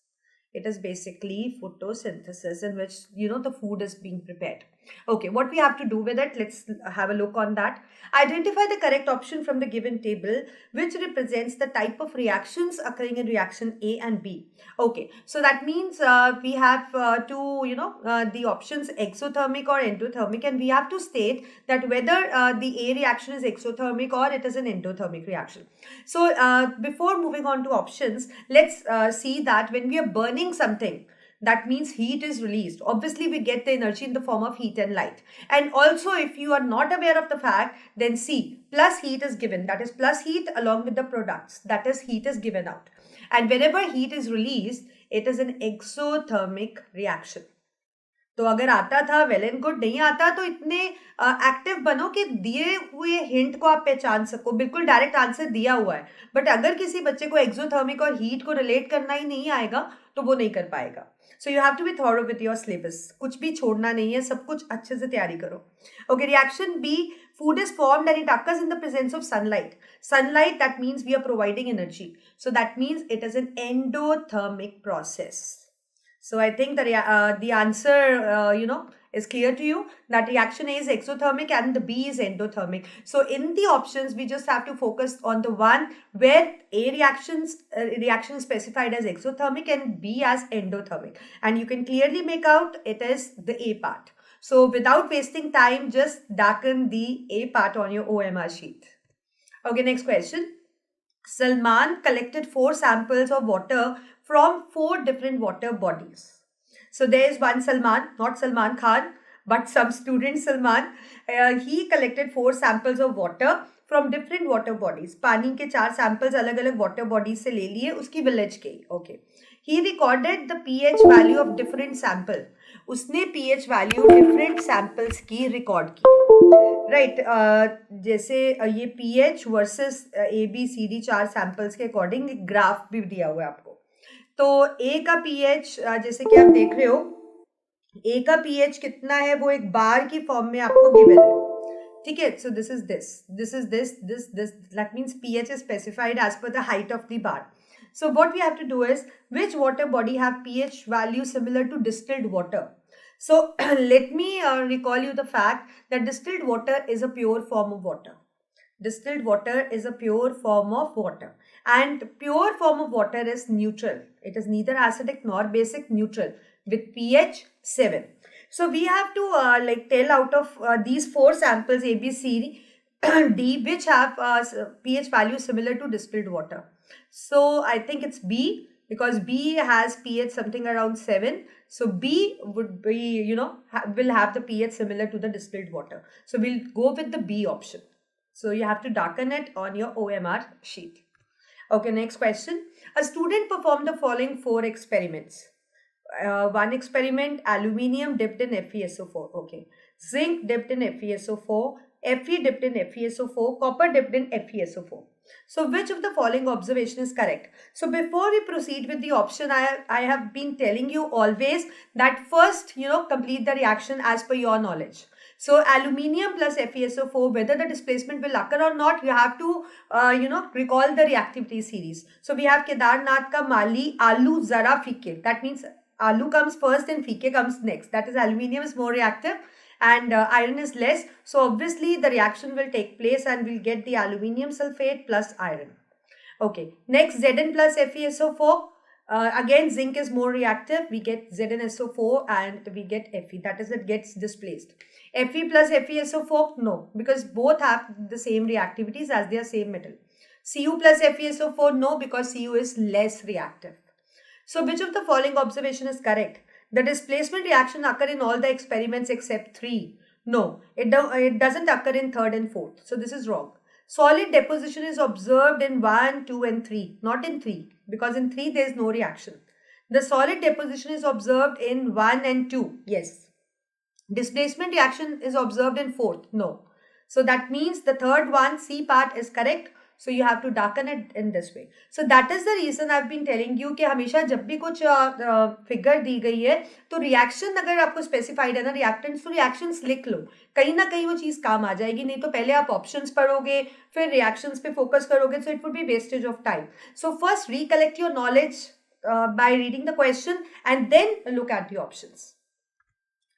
[SPEAKER 1] It is basically photosynthesis in which, the food is being prepared. Okay, what we have to do with it, let's have a look on that. Identify the correct option from the given table, which represents the type of reactions occurring in reaction A and B. Okay, so that means we have the options exothermic or endothermic, and we have to state that whether the A reaction is exothermic or it is an endothermic reaction. So before moving on to options, let's see that when we are burning something, that means heat is released. Obviously, we get the energy in the form of heat and light. And also, if you are not aware of the fact, then C, plus heat is given. That is plus heat along with the products. That is heat is given out. And whenever heat is released, it is an exothermic reaction. तो अगर आता था well and good, नहीं आता तो इतने active बनो कि दिए हुए हिंट को आप पहचान सको. बिल्कुल डायरेक्ट आंसर दिया हुआ है, बट अगर किसी बच्चे को एक्सोथर्मिक और हीट को रिलेट करना ही नहीं आएगा तो वो नहीं कर पाएगा. So you have to be thorough with your syllabus. कुछ भी छोड़ना नहीं है, सब कुछ अच्छे से तैयारी करो. Okay, reaction B, Food is formed and it occurs in the presence of sunlight. Sunlight, that means we are providing energy. So that means it is an endothermic process. So I think the answer, is clear to you, that reaction A is exothermic and the B is endothermic. So in the options, we just have to focus on the one where A reaction is specified as exothermic and B as endothermic. And you can clearly make out it is the A part. So without wasting time, just darken the A part on your OMR sheet. Okay, next question. Salman collected 4 samples of water from 4 different water bodies. So there is one Salman, not Salman Khan, but some student Salman. He collected 4 samples of water from different water bodies. पानी के 4 samples अलग अलग water bodies से ले लिए उसकी village के. Okay. He recorded the pH value of different sample. उसने pH value different samples की record की. राइट जैसे ये pH वर्सेस ABCD 4 सैंपल्स के अकॉर्डिंग एक ग्राफ भी दिया हुआ है आपको. तो A का pH जैसे कि आप देख रहे हो, A का pH कितना है वो एक बार की फॉर्म में आपको गिवन है. ठीक है, so this is this, that means pH is specified as per the height of the bar. So what we have to do is, which water body have pH value similar to distilled water? So let me recall you the fact that distilled water is a pure form of water. Distilled water is a pure form of water, and pure form of water is neutral. It is neither acidic nor basic, neutral with pH 7. So we have to tell out of these 4 samples A, B, C, D, which have pH value similar to distilled water. So I think it's B, because B has pH something around 7. So B would be, will have the pH similar to the distilled water. So we'll go with the B option. So you have to darken it on your OMR sheet. Okay, next question. A student performed the following 4 experiments. One experiment, aluminium dipped in FeSO4. Okay. Zinc dipped in FeSO4. Fe dipped in FeSO4. Copper dipped in FeSO4. So which of the following observation is correct? So before we proceed with the option, I have been telling you always that first, complete the reaction as per your knowledge. So aluminium plus FeSO4, whether the displacement will occur or not, you have to, recall the reactivity series. So we have Kedarnath ka Mali, Alu, Zara, Fike. That means Alu comes first and Fike comes next. That is, aluminium is more reactive and iron is less. So obviously the reaction will take place and we'll get the aluminium sulfate plus iron. Okay, next Zn plus FeSO4. Again, zinc is more reactive. We get ZnSO4 and we get Fe. That is, it gets displaced. Fe plus FeSO4, no, because both have the same reactivities as they are same metal. Cu plus FeSO4, no, because Cu is less reactive. So which of the following observation is correct? The displacement reaction occur in all the experiments except 3. No, it doesn't occur in 3rd and 4th. So this is wrong. Solid deposition is observed in 1, 2 and 3. Not in 3, because in 3 there is no reaction. The solid deposition is observed in 1 and 2. Yes. Displacement reaction is observed in 4th. No. So that means the 3rd one, C part, is correct. So you have to darken it in this way. So that is the reason I've been telling you कि हमेशा जब भी कुछ figure दी गई है तो reaction अगर आपको स्पेसिफाइड है ना रिएक्टेंट्स, तो रिएक्शंस लिख लो, कहीं ना कहीं वो चीज़ काम आ जाएगी. नहीं तो पहले आप ऑप्शंस पढ़ोगे फिर रिएक्शंस पे फोकस करोगे, so it would be wastage of time. So first recollect your knowledge by reading the question and then look at the options.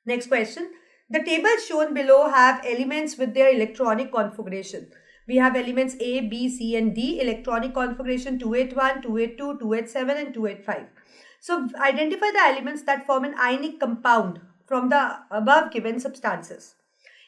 [SPEAKER 1] Next question. The tables shown below have elements with their electronic configuration. We have elements A, B, C and D, electronic configuration 281, 282, 287 and 285. So identify the elements that form an ionic compound from the above given substances.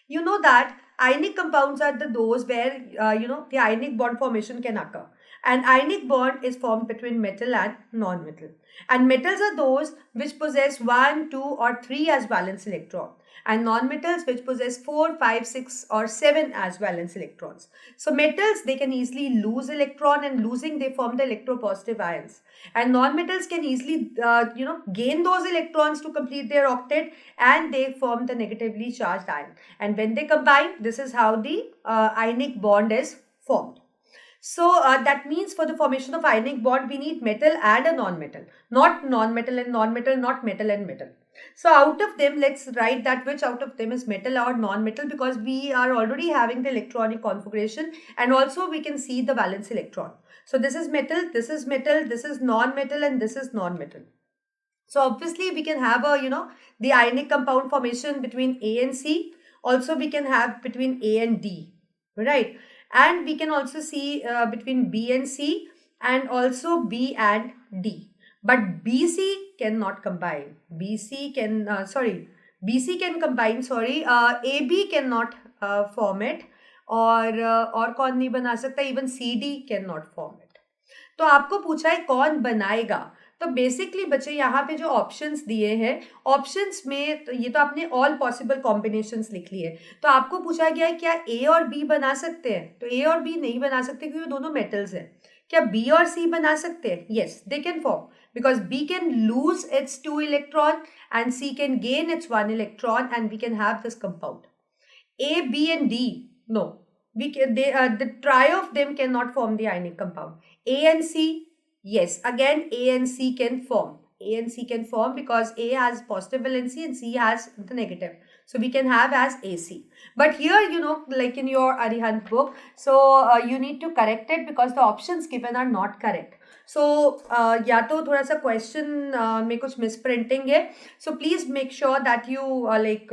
[SPEAKER 1] You know that ionic compounds are those where, the ionic bond formation can occur. An ionic bond is formed between metal and non-metal. And metals are those which possess 1, 2 or 3 as valence electron. And non-metals which possess 4, 5, 6 or 7 as valence electrons. So metals, they can easily lose electron, and losing they form the electropositive ions. And non-metals can easily, gain those electrons to complete their octet, and they form the negatively charged ion. And when they combine, this is how the ionic bond is formed. So that means for the formation of ionic bond, we need metal and a non-metal. Not non-metal and non-metal, not metal and metal. So out of them, let's write that which out of them is metal or non-metal, because we are already having the electronic configuration, and also we can see the valence electron. So this is metal, this is metal, this is non-metal, and this is non-metal. So obviously we can have a, the ionic compound formation between A and C. Also we can have between A and D, right? And we can also see between B and C, and also B and D. But BC cannot combine. BC can combine, sorry. AB cannot form it. और कौन नहीं बना सकता, even CD cannot form it. तो आपको पूछा है कौन बनाएगा, तो बेसिकली बच्चे यहाँ पे जो ऑप्शंस दिए हैं, ऑप्शंस में तो ये तो आपने ऑल पॉसिबल कॉम्बिनेशंस लिख लिए, तो आपको पूछा गया है क्या ए और बी बना सकते हैं, तो ए और बी नहीं बना सकते क्योंकि दोनों मेटल्स हैं. क्या बी और सी बना सकते हैं? Yes, they can form, because B can lose its 2 electron and C can gain its 1 electron and we can have this compound. A, B and D, no. The trio of them cannot form the ionic compound. A and C, yes. Again, A and C can form. A and C can form because A has positive valency and C has the negative. So we can have as AC. But here, like in your Arihant book, so you need to correct it because the options given are not correct. So या तो थोड़ा सा question में कुछ misprinting है, so please make sure that you like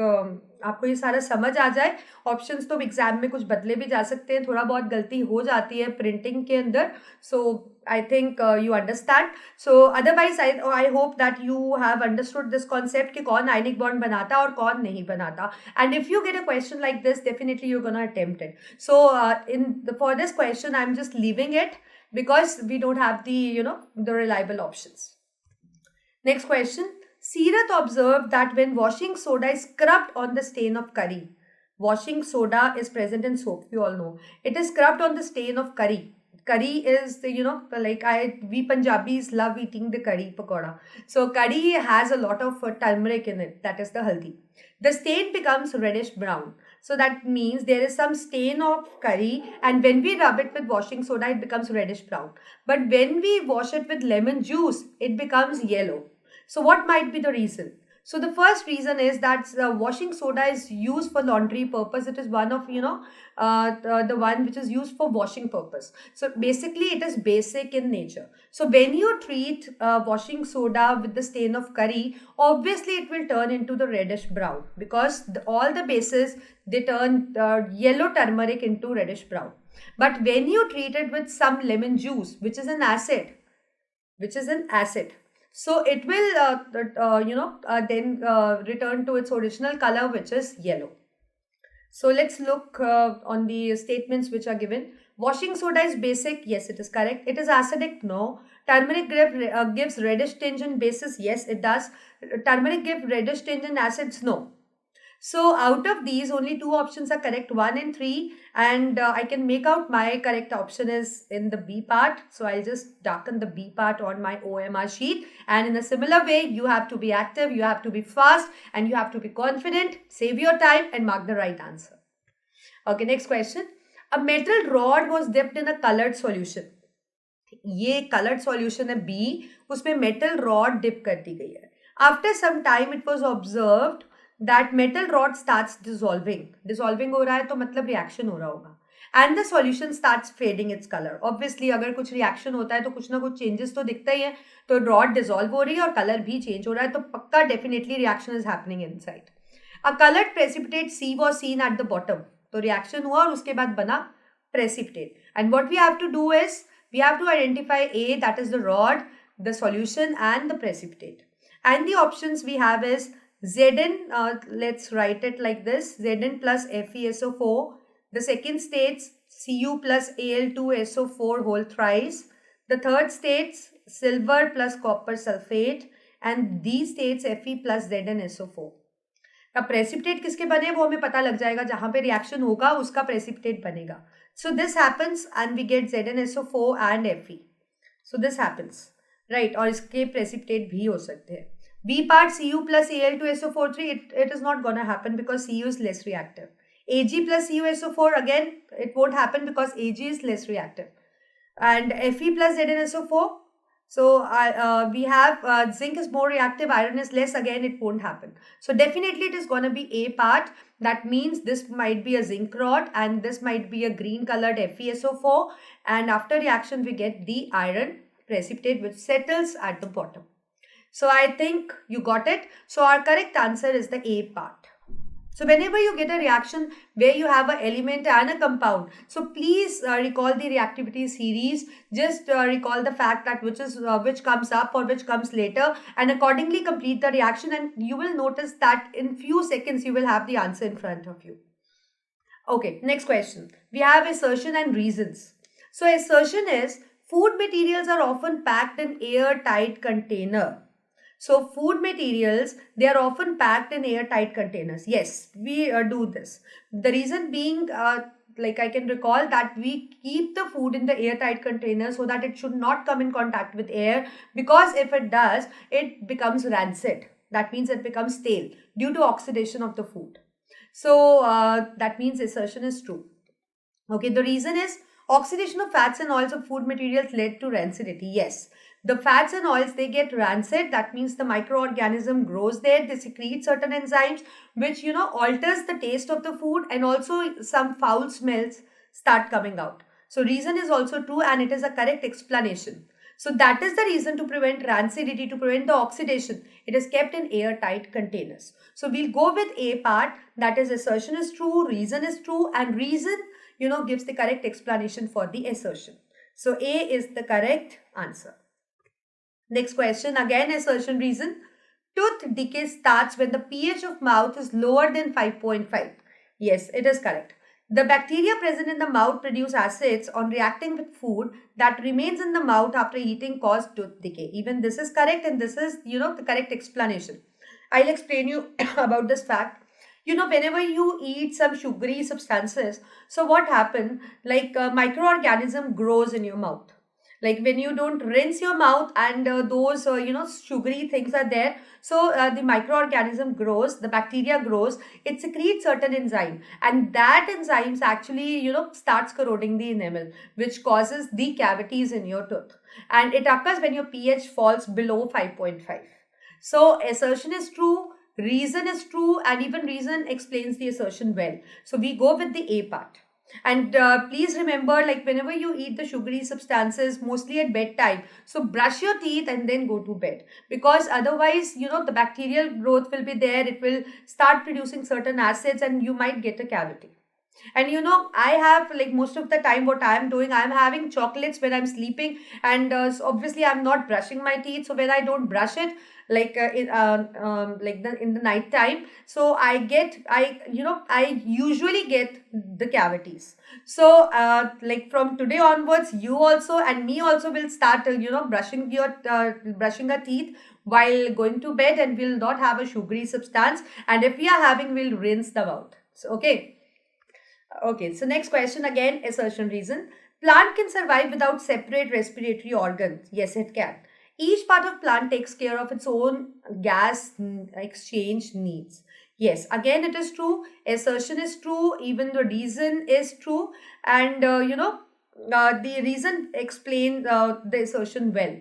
[SPEAKER 1] आपको ये सारा समझ आ जाए. ऑप्शंस तो एग्जाम में कुछ बदले भी जा सकते हैं, थोड़ा बहुत गलती हो जाती है प्रिंटिंग के अंदर. So I think you understand. So otherwise I hope that you have understood this concept कि कौन आयनिक बॉन्ड बनाता और कौन नहीं बनाता. And if you get a question like this, definitely you gonna attempt it. So for this question I am just leaving it because we don't have the reliable options. Next question. Seerath observed that when washing soda is scrubbed on the stain of curry, washing soda is present in soap, we all know, it is scrubbed on the stain of curry. Curry is we Punjabis love eating the curry pakoda. So curry has a lot of turmeric in it, that is the haldi. The stain becomes reddish brown. So that means there is some stain of curry, and when we rub it with washing soda, it becomes reddish brown. But when we wash it with lemon juice, it becomes yellow. So what might be the reason? So the first reason is that washing soda is used for laundry purpose. It is one of, the one which is used for washing purpose. So basically it is basic in nature. So when you treat washing soda with the stain of curry, obviously it will turn into the reddish brown because all the bases, they turn yellow turmeric into reddish brown. But when you treat it with some lemon juice, which is an acid, so it will then return to its original color, which is yellow. So let's look on the statements which are given. Washing soda is basic. Yes, it is correct. It is acidic. No. Turmeric gives reddish tinge in bases. Yes, it does. Turmeric gives reddish tinge in acids. No. So out of these, only two options are correct, 1 and 3, and I can make out my correct option is in the B part. So I'll just darken the B part on my OMR sheet, and in a similar way, you have to be active, you have to be fast, and you have to be confident. Save your time and mark the right answer. Okay, next question. A metal rod was dipped in a colored solution. ये colored solution है B, उसमें metal rod dip कर दी गई है. After some time, it was observed that metal rod starts dissolving. Dissolving हो रहा है तो मतलब reaction हो रहा होगा. And the solution starts fading its color. Obviously अगर कुछ reaction होता है तो कुछ ना कुछ changes तो दिखता ही है. तो rod dissolve हो रही है और color भी change हो रहा है, तो पक्का definitely reaction is happening inside. A colored precipitate C was seen at the bottom. तो reaction हुआ और उसके बाद बना precipitate. And what we have to do is we have to identify A, that is the rod, the solution and the precipitate. And the options we have is Zn, let's write it like this, Zn plus FeSO4. The second states Cu plus Al2SO4 whole thrice. The third states silver plus copper sulfate. And these states Fe plus ZnSO4. अब precipitate किसके बने वो हमें पता लग जाएगा, जहां पे रिएक्शन होगा उसका प्रेसिपिटेट बनेगा. So this happens and we get ZnSO4 and Fe. So this happens, right, और इसके प्रेसिपिटेट भी हो सकते हैं. B part Cu plus Al2SO4 it is not gonna happen because Cu is less reactive. Ag plus CuSO4 again it won't happen because Ag is less reactive. And Fe plus ZnSO4, So we have zinc is more reactive, iron is less. Again, it won't happen. So definitely it is going to be A part. That means this might be a zinc rod and this might be a green colored FeSO4. And after reaction, we get the iron precipitate which settles at the bottom. So I think you got it. So our correct answer is the A part. So whenever you get a reaction where you have an element and a compound, so please recall the reactivity series. Just recall the fact that which comes up or which comes later, and accordingly complete the reaction, and you will notice that in few seconds you will have the answer in front of you. Okay, next question. We have assertion and reasons. So assertion is food materials are often packed in airtight container. So food materials, they are often packed in airtight containers. Yes, we do this. The reason being, like I can recall that we keep the food in the airtight container so that it should not come in contact with air, because if it does, it becomes rancid. That means it becomes stale due to oxidation of the food. So that means assertion is true. Okay, the reason is oxidation of fats and oils of food materials led to rancidity. Yes, the fats and oils, they get rancid. That means the microorganism grows there. They secrete certain enzymes which, alters the taste of the food, and also some foul smells start coming out. So reason is also true and it is a correct explanation. So that is the reason, to prevent rancidity, to prevent the oxidation. It is kept in airtight containers. So we'll go with A part, that is assertion is true, reason is true, and reason, gives the correct explanation for the assertion. So A is the correct answer. Next question, again assertion reason. Tooth decay starts when the pH of mouth is lower than 5.5. Yes, it is correct. The bacteria present in the mouth produce acids on reacting with food that remains in the mouth after eating cause tooth decay. Even this is correct, and this is, the correct explanation. I'll explain you about this fact. Whenever you eat some sugary substances, so what happens? Like microorganism grows in your mouth. Like when you don't rinse your mouth and those sugary things are there, so the microorganism grows, the bacteria grows, it secretes certain enzyme, and that enzymes actually starts corroding the enamel, which causes the cavities in your tooth, and it occurs when your pH falls below 5.5. So assertion is true, reason is true, and even reason explains the assertion well. So we go with the A part. And please remember, like whenever you eat the sugary substances, mostly at bedtime, so brush your teeth and then go to bed, because otherwise, the bacterial growth will be there. It will start producing certain acids and you might get a cavity. And I have, like, most of the time what I am doing, I am having chocolates when I'm sleeping, and so obviously I'm not brushing my teeth. So when I don't brush it, like in the night time, so I usually get the cavities. So like from today onwards, you also and me also will start brushing our teeth while going to bed, and will not have a sugary substance, and if we are having, we'll rinse the mouth. So okay, so next question, again assertion reason. Plant can survive without separate respiratory organs. Yes, it can. Each part of plant takes care of its own gas exchange needs. Yes, again it is true. Assertion is true. Even the reason is true. And the reason explains the assertion well.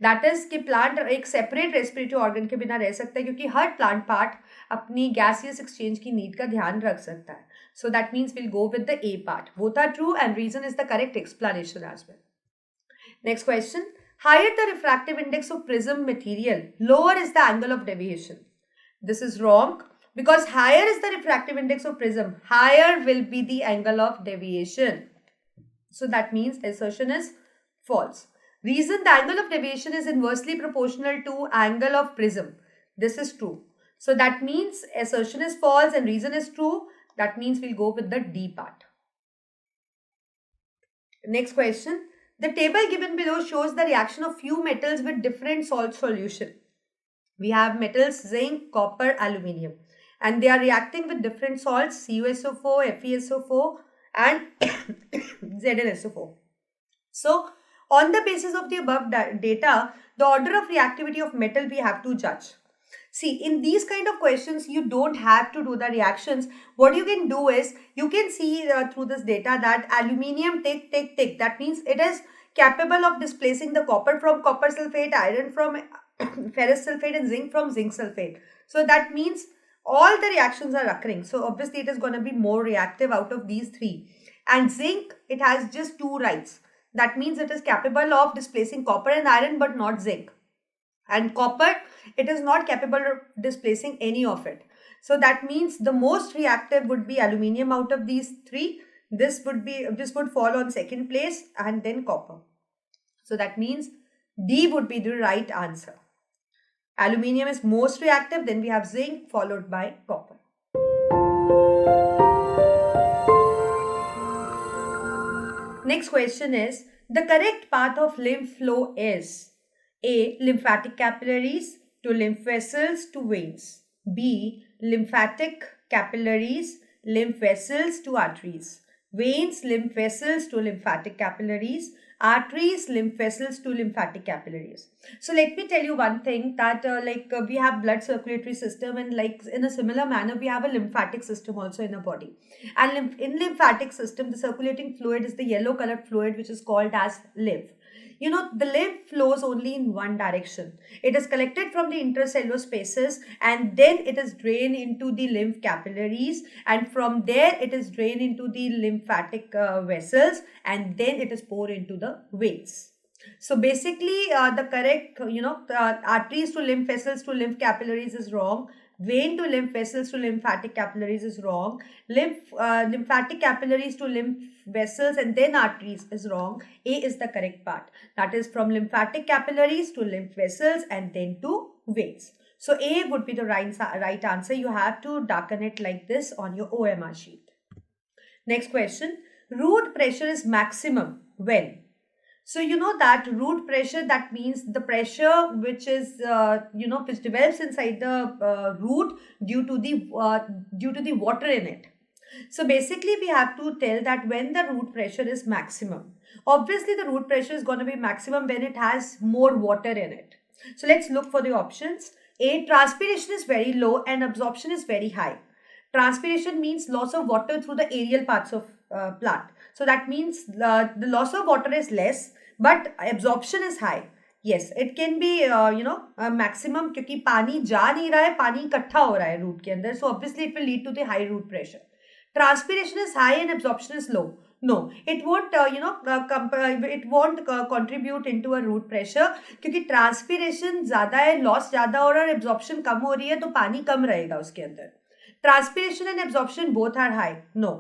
[SPEAKER 1] That is कि plant एक separate respiratory organ के बिना रह सकता है, क्योंकि हर plant part अपनी gaseous exchange की नीड का ध्यान रख सकता है. So that means we'll go with the A part. Both are true and reason is the correct explanation as well. Next question. Higher the refractive index of prism material, lower is the angle of deviation. This is wrong, because higher is the refractive index of prism, higher will be the angle of deviation. So that means assertion is false. Reason, the angle of deviation is inversely proportional to angle of prism. This is true. So that means assertion is false and reason is true. That means we'll go with the D part. Next question. The table given below shows the reaction of few metals with different salt solution. We have metals zinc, copper, aluminium, and they are reacting with different salts, CuSO4, FeSO4 and ZnSO4. So on the basis of the above data, the order of reactivity of metal we have to judge. See, in these kind of questions, you don't have to do the reactions. What you can do is, you can see through this data that aluminium tick, tick, tick. That means it is, capable of displacing the copper from copper sulfate, iron from ferrous sulfate, and zinc from zinc sulfate. So that means all the reactions are occurring. So obviously it is going to be more reactive out of these three. And zinc, it has just two rights. That means it is capable of displacing copper and iron but not zinc. And copper, it is not capable of displacing any of it. So that means the most reactive would be aluminium out of these three. This would fall on second place, and then copper. So that means D would be the right answer. Aluminium is most reactive, then we have zinc followed by copper. Next question is, the correct path of lymph flow is A. Lymphatic capillaries to lymph vessels to veins. B. Lymphatic capillaries, lymph vessels to arteries. Veins, lymph vessels to lymphatic capillaries. Arteries, lymph vessels to lymphatic capillaries. So let me tell you one thing, that we have blood circulatory system, and like in a similar manner we have a lymphatic system also in our body. And in lymphatic system, the circulating fluid is the yellow colored fluid which is called as lymph. You know, the lymph flows only in one direction. It is collected from the intercellular spaces, and then it is drained into the lymph capillaries, and from there it is drained into the lymphatic vessels, and then it is poured into the veins. So basically the correct, arteries to lymph vessels to lymph capillaries is wrong. Vein to lymph vessels to lymphatic capillaries is wrong. Lymphatic capillaries to lymph vessels and then arteries is wrong. A is the correct part. That is from lymphatic capillaries to lymph vessels and then to veins. So A would be the right answer. You have to darken it like this on your OMR sheet. Next question. Root pressure is maximum when? So you know that root pressure, that means the pressure which is which develops inside the root due to the water in it. So basically we have to tell that when the root pressure is maximum. Obviously the root pressure is going to be maximum when it has more water in it. So let's look for the options. A. Transpiration is very low and absorption is very high. Transpiration means loss of water through the aerial parts of plant. So that means the loss of water is less, but absorption is high. Yes, it can be maximum, क्योंकि पानी जा नहीं रहा है, पानी इकट्ठा हो रहा है रूट के अंदर. So obviously it will lead to the high root pressure. Transpiration is high and absorption is low. No, it won't contribute into a root pressure, क्योंकि transpiration ज़्यादा है, loss ज़्यादा हो रहा है और absorption कम हो रही है, तो पानी कम रहेगा उसके अंदर. Transpiration and absorption both are high. No,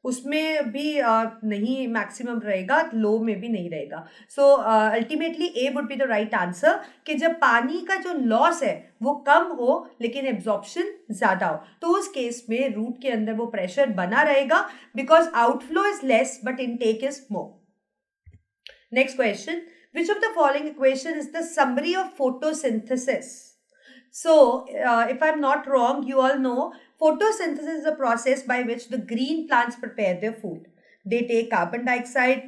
[SPEAKER 1] उसमें भी नहीं मैक्सिमम रहेगा, लो में भी नहीं रहेगा. So ultimately A would be the right answer, कि जब पानी का जो लॉस है वो कम हो लेकिन एब्जॉर्प्शन ज्यादा हो, तो उस केस में रूट के अंदर वो प्रेशर बना रहेगा, because outflow is less but intake is more. Next question. Which of the following equation is the summary of photosynthesis? So, if I'm not wrong, you all know photosynthesis is a process by which the green plants prepare their food. They take carbon dioxide,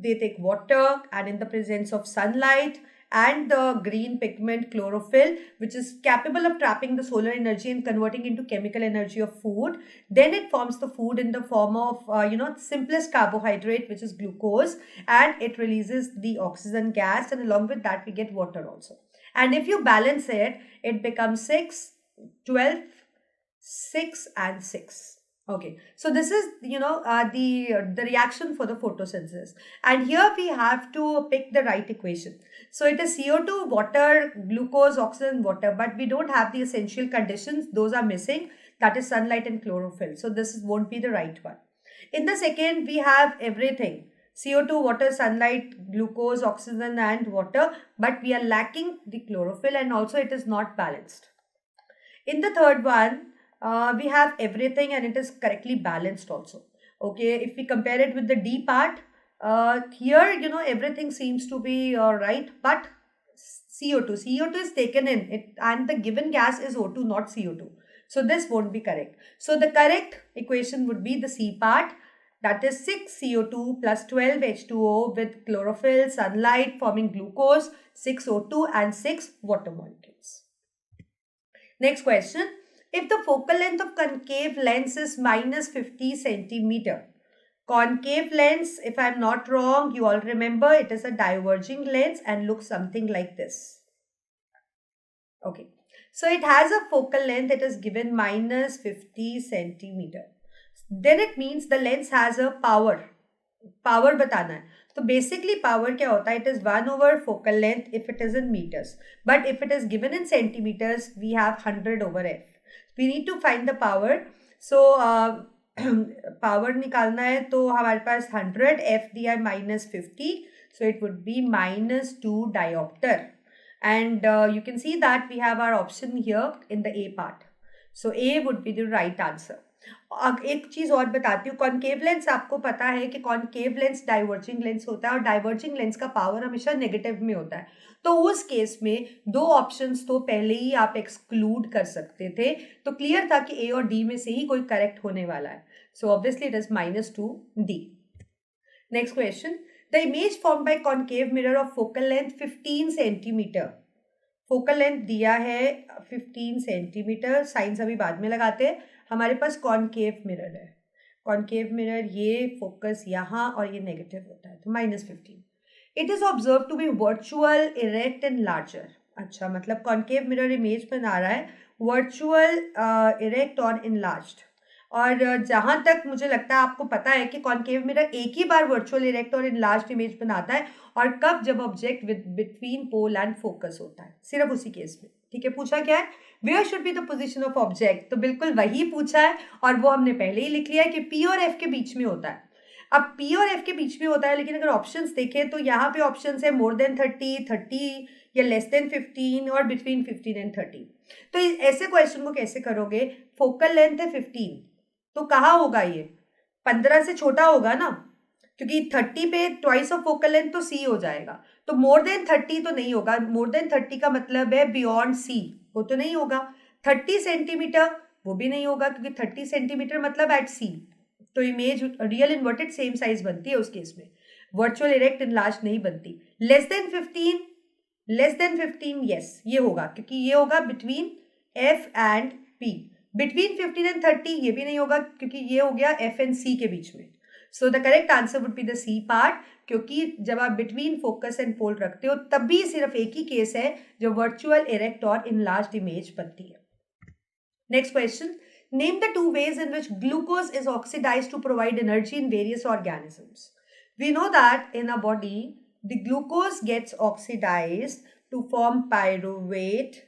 [SPEAKER 1] they take water, and in the presence of sunlight and the green pigment chlorophyll, which is capable of trapping the solar energy and converting into chemical energy of food, then it forms the food in the form of simplest carbohydrate, which is glucose, and it releases the oxygen gas, and along with that we get water also. And if you balance it, it becomes 6, 12, 6 and 6. Okay, so this is the reaction for the photosynthesis, and here we have to pick the right equation. So it is CO2, water, glucose, oxygen, water, but we don't have the essential conditions. Those are missing. That is sunlight and chlorophyll. So this won't be the right one. In the second, we have everything. CO2, water, sunlight, glucose, oxygen and water, but we are lacking the chlorophyll, and also it is not balanced. In the third one, we have everything and it is correctly balanced also. Okay, if we compare it with the D part, here everything seems to be right, but CO2 is taken in it, and the given gas is O2, not CO2. So this won't be correct. So the correct equation would be the C part. That is 6 CO2 plus 12 H2O with chlorophyll, sunlight forming glucose, 6 O2 and 6 water molecules. Next question. If the focal length of concave lens is minus 50 centimeter, Concave lens, if I'm not wrong, you all remember it is a diverging lens and looks something like this. Okay. So it has a focal length, it is given minus 50 centimeter. Then it means the lens has a power. Power बताना है. So basically power क्या होता है? It is 1 over focal length if it is in meters. But if it is given in centimeters, we have 100 over f. We need to find the power. So power निकालना है तो हमारे पास 100, f दिया है minus 50. So it would be minus 2 diopter. And you can see that we have our option here in the A part. So A would be the right answer. अब एक चीज और बताती हूँ, कॉनकेव लेंस आपको पता है कि कॉनकेव लेंस डाइवर्जिंग लेंस होता है और डाइवर्जिंग लेंस का पावर हमेशा नेगेटिव में होता है. तो उस केस में दो ऑप्शंस तो पहले ही आप एक्सक्लूड कर सकते थे, तो क्लियर था कि ए और डी में से ही कोई करेक्ट होने वाला है. So obviously it is -2D. Next question. The image form by concave mirror of focal length 15 centimetre. Focal length दिया है 15 सेंटीमीटर. साइंस अभी बाद में लगाते हैं. हमारे पास कॉनकेव मिरर है. कॉनकेव मिरर ये फोकस यहाँ और ये नेगेटिव होता है तो -15. It is observe to be virtual, erect and larger. अच्छा, मतलब कॉनकेव मिरर इमेज बना रहा है वर्चुअल, इरेक्ट और इनलार्ज्ड. और जहाँ तक मुझे लगता है आपको पता है कि कॉनकेव मिरर एक ही बार वर्चुअल, इरेक्ट और इनलार्ज्ड इमेज बनाता है, और कब? जब object with between pole and focus होता है, सिर्फ उसी केस में. ठीक है, पूछा क्या है? Where should be the position of object. तो बिल्कुल वही पूछा है और वो हमने पहले ही लिख लिया है कि पी और एफ के बीच में होता है. अब पी और एफ के बीच में होता है, लेकिन अगर ऑप्शंस देखें तो यहाँ पे ऑप्शंस है मोर देन 30, 30 या लेस देन 15 और बिटवीन 15 एंड 30. तो ऐसे क्वेश्चन को कैसे करोगे? फोकल लेंथ है 15, तो कहाँ होगा ये? 15 से छोटा होगा ना, क्योंकि 30 पे ट्वाइस ऑफ फोकल लेंथ तो सी हो जाएगा. तो मोर देन 30 तो नहीं होगा. मोर देन 30 का मतलब है बियॉन्ड सी, वो तो नहीं होगा. 30 सेंटीमीटर वो भी नहीं होगा, क्योंकि 30 सेंटीमीटर मतलब एट सी. तो image real inverted same size बनती है उस केस में. वर्चुअल, इरेक्ट, इनलार्ज नहीं बनती. Less than 15, less than 15 yes, ये होगा, क्योंकि ये होगा between F and P. Between 15 and 30 ये भी नहीं होगा, क्योंकि ये हो गया एफ एंड सी के बीच में. So the correct answer would be the C part, क्योंकि जब आप बिटवीन फोकस एंड पोल रखते हो तब भी सिर्फ एक ही केस है जो वर्चुअल, इरेक्ट और इनलार्ज्ड इमेज बनती है. Next question. Name the two ways in which glucose is oxidised to provide energy in various organisms. We know that in a body the glucose gets oxidised to form pyruvate,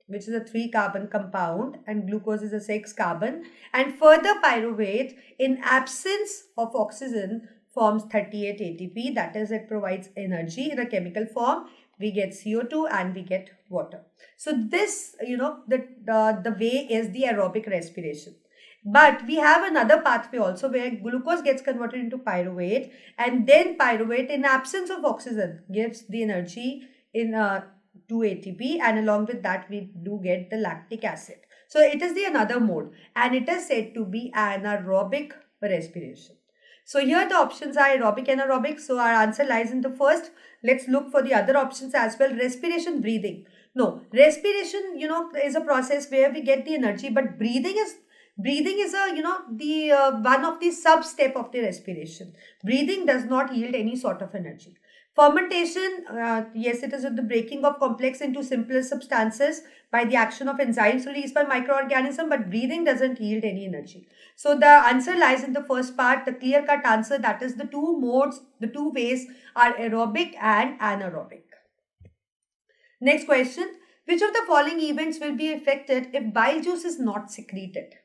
[SPEAKER 1] which is a 3-carbon compound, and glucose is a 6-carbon, and further pyruvate in absence of oxygen forms 38 ATP, that is, it provides energy in a chemical form. We get CO2 and we get water. So this, the way is the aerobic respiration. But we have another pathway also where glucose gets converted into pyruvate, and then pyruvate in absence of oxygen gives the energy in 2 ATP, and along with that we do get the lactic acid. So it is the another mode, and it is said to be anaerobic respiration. So here the options are aerobic, anaerobic. So our answer lies in the first. Let's look for the other options as well. Respiration, breathing. No, respiration, is a process where we get the energy, but breathing is a, the one of the sub step of the respiration. Breathing does not yield any sort of energy. Fermentation, yes, it is the breaking of complex into simpler substances by the action of enzymes released by microorganisms, but breathing doesn't yield any energy. So the answer lies in the first part, the clear-cut answer, that is the two modes, the two ways are aerobic and anaerobic. Next question, which of the following events will be affected if bile juice is not secreted?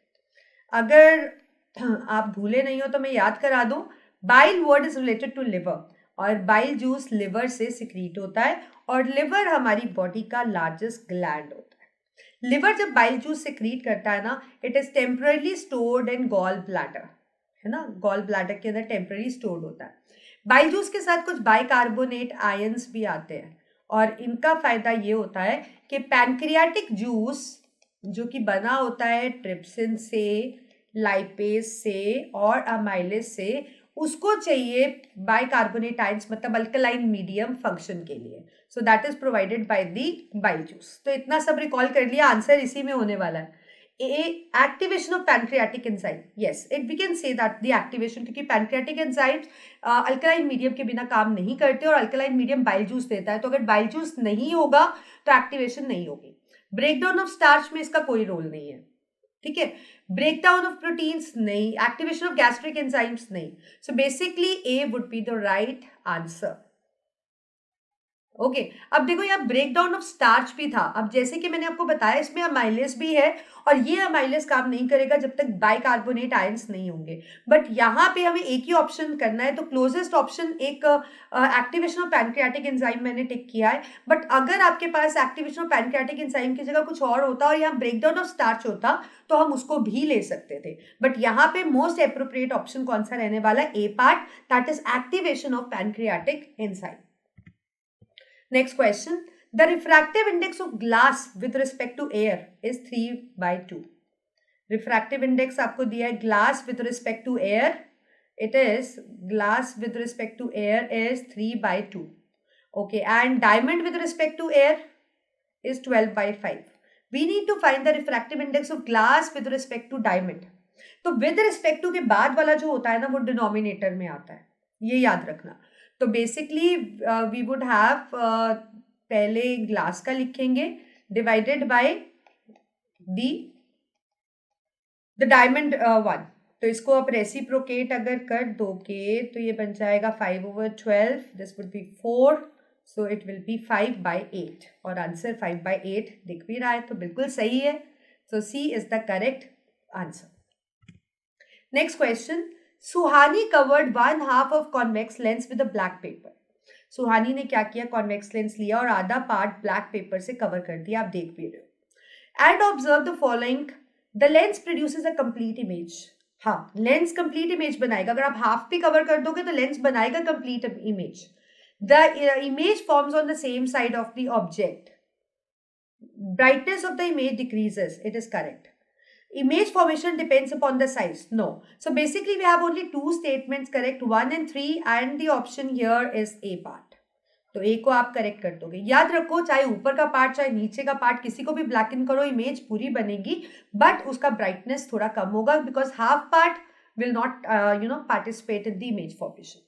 [SPEAKER 1] अगर आप भूले नहीं हो तो मैं याद करा दूं, bile word is related to liver, और बाइल जूस लिवर से सिक्रीट होता है, और लिवर हमारी बॉडी का लार्जेस्ट ग्लैंड होता है. लिवर जब बाइल जूस सिक्रीट करता है ना, it is temporary stored in gall bladder, है ना. गॉल ब्लैडर के अंदर टेम्पररी स्टोर्ड होता है. बाइल जूस के साथ कुछ बाइकार्बोनेट आयंस भी आते हैं, और इनका फायदा ये होता है कि पैनक्रियाटिक जूस जो कि बना होता है ट्रिप्सिन से, लाइपेज से और अमाइलेज से, उसको चाहिए बाइकार्बोनेट आयंस, मतलब अल्कलाइन मीडियम फंक्शन के लिए. So that is provided by the bile juice. तो इतना सब रिकॉल कर लिया, आंसर इसी में होने वाला है. Activation of pancreatic enzyme, yes it we can say that the activation, क्योंकि पैनक्रियाटिक एंजाइम्स अल्कलाइन मीडियम के बिना काम नहीं करते और अल्कलाइन मीडियम बाइल जूस देता है, तो अगर बाइल जूस नहीं होगा तो एक्टिवेशन नहीं होगी। ब्रेकडाउन ऑफ स्टार्च में इसका कोई रोल नहीं है, ठीक है। ब्रेकडाउन ऑफ प्रोटीन्स नहीं, एक्टिवेशन ऑफ गैस्ट्रिक एंजाइम्स नहीं, so basically A would be the right answer. Okay अब देखो यहाँ ब्रेकडाउन ऑफ स्टार्च भी था। अब जैसे कि मैंने आपको बताया इसमें अमाइलेज भी है और ये अमाइलेज काम नहीं करेगा जब तक बाइकार्बोनेट आयंस नहीं होंगे, बट यहाँ पे हमें एक ही ऑप्शन करना है, तो क्लोजेस्ट ऑप्शन एक एक्टिवेशन ऑफ पैनक्रियाटिक एंजाइम मैंने टिक किया है। बट अगर आपके पास एक्टिवेशन ऑफ पैनक्रियाटिक एंजाइम की जगह कुछ और होता और यहाँ ब्रेकडाउन ऑफ स्टार्च होता तो हम उसको भी ले सकते थे, बट यहाँ पे मोस्ट एप्रोप्रिएट ऑप्शन कौन सा रहने वाला है, a part, that is activation of pancreatic enzyme. Next question. The refractive index of glass with respect to air is 3/2. Refractive index आपको दिया है glass with respect to air. It is glass with respect to air is 3/2. Okay, and diamond with respect to air is 12/5. We need to find the refractive index of glass with respect to diamond. तो with respect to के बाद वाला जो होता है ना वो denominator में आता है, ये याद रखना। तो बेसिकली वी वुड हैव पहले ग्लास का लिखेंगे डिवाइडेड बाय द डायमंड 1, तो इसको आप रेसिप्रोकेट अगर कर दोगे तो ये बन जाएगा 5/12, this would be 4, so it will be 5/8 और आंसर 5/8 दिख भी रहा है तो बिल्कुल सही है, so C is the correct answer. Next question. Suhani covered 1/2 of convex lens with a black paper. Suhani ने क्या किया, कॉन्वेक्स लेंस लिया और आधा पार्ट ब्लैक पेपर से कवर कर दिया, आप देख भी रहे हो। And observe the following, the lens produces a complete image. हाँ, लेंस कंप्लीट इमेज बनाएगा, अगर आप हाफ भी कवर कर दोगे तो लेंस बनाएगा complete image. The image forms on the same side of the object, brightness of the image decreases, it is correct. Image formation depends upon the size, no. So basically we have only two statements correct, 1 and 3, and the option here is A part. तो A को आप correct कर दोगे। याद रखो चाहे ऊपर का पार्ट चाहे नीचे का पार्ट किसी को भी ब्लैकन करो इमेज पूरी बनेगी, बट उसका ब्राइटनेस थोड़ा कम होगा because half part will not participate in the image formation.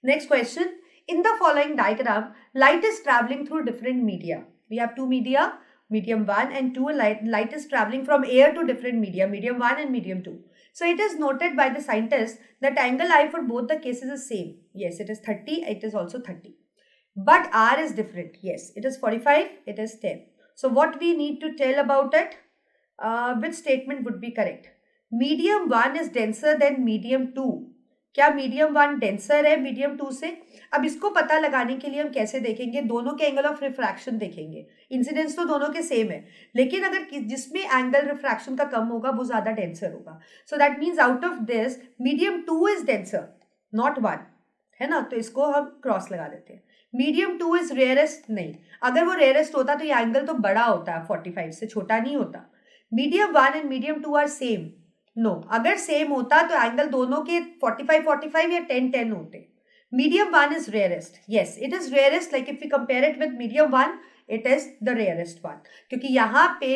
[SPEAKER 1] Next question. In the following diagram light is travelling through different media. We have two media, medium 1 and 2, light is traveling from air to different media, medium 1 and medium 2. So it is noted by the scientists that angle I for both the cases is same. Yes, it is 30, it is also 30. But R is different. Yes, it is 45, it is 10. So what we need to tell about it, which statement would be correct? Medium 1 is denser than medium 2. क्या medium 1 denser है medium 2 से? अब इसको पता लगाने के लिए हम कैसे देखेंगे, दोनों के एंगल ऑफ रिफ्रैक्शन देखेंगे। इंसिडेंस तो दोनों के सेम है, लेकिन अगर जिसमें एंगल रिफ्रैक्शन का कम होगा वो ज्यादा डेंसर होगा। सो that means out of this medium 2 is denser, not 1, है ना, तो इसको हम क्रॉस लगा देते हैं। मीडियम 2 इज रेयरेस्ट, नहीं, अगर वो रेयरेस्ट होता तो ये एंगल तो बड़ा होता है, 45 से छोटा नहीं होता। Medium 1 and medium 2 are same, no, अगर सेम होता तो एंगल दोनों के 45 या 10 होते। Medium 1 is rarest, yes it is rarest, like if we compare it with medium 1 it is the rarest one, क्योंकि यहाँ पे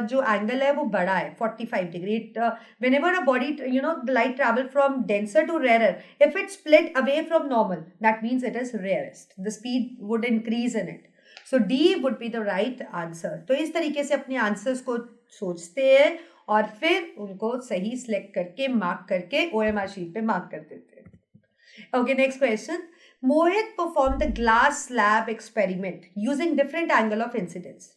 [SPEAKER 1] जो एंगल है वो बड़ा है 45 degree. Whenever a body the light travel from denser to rarer, if it split away from normal that means it is rarest, the speed would increase in it. So D would be the right answer. तो इस तरीके से अपने answers को सोचते हैं और फिर उनको सही सिलेक्ट करके मार्क करके OMR शीट पे मार्क कर देते हैं। Okay, next question. Mohit perform the glass slab experiment using different angle of incidence.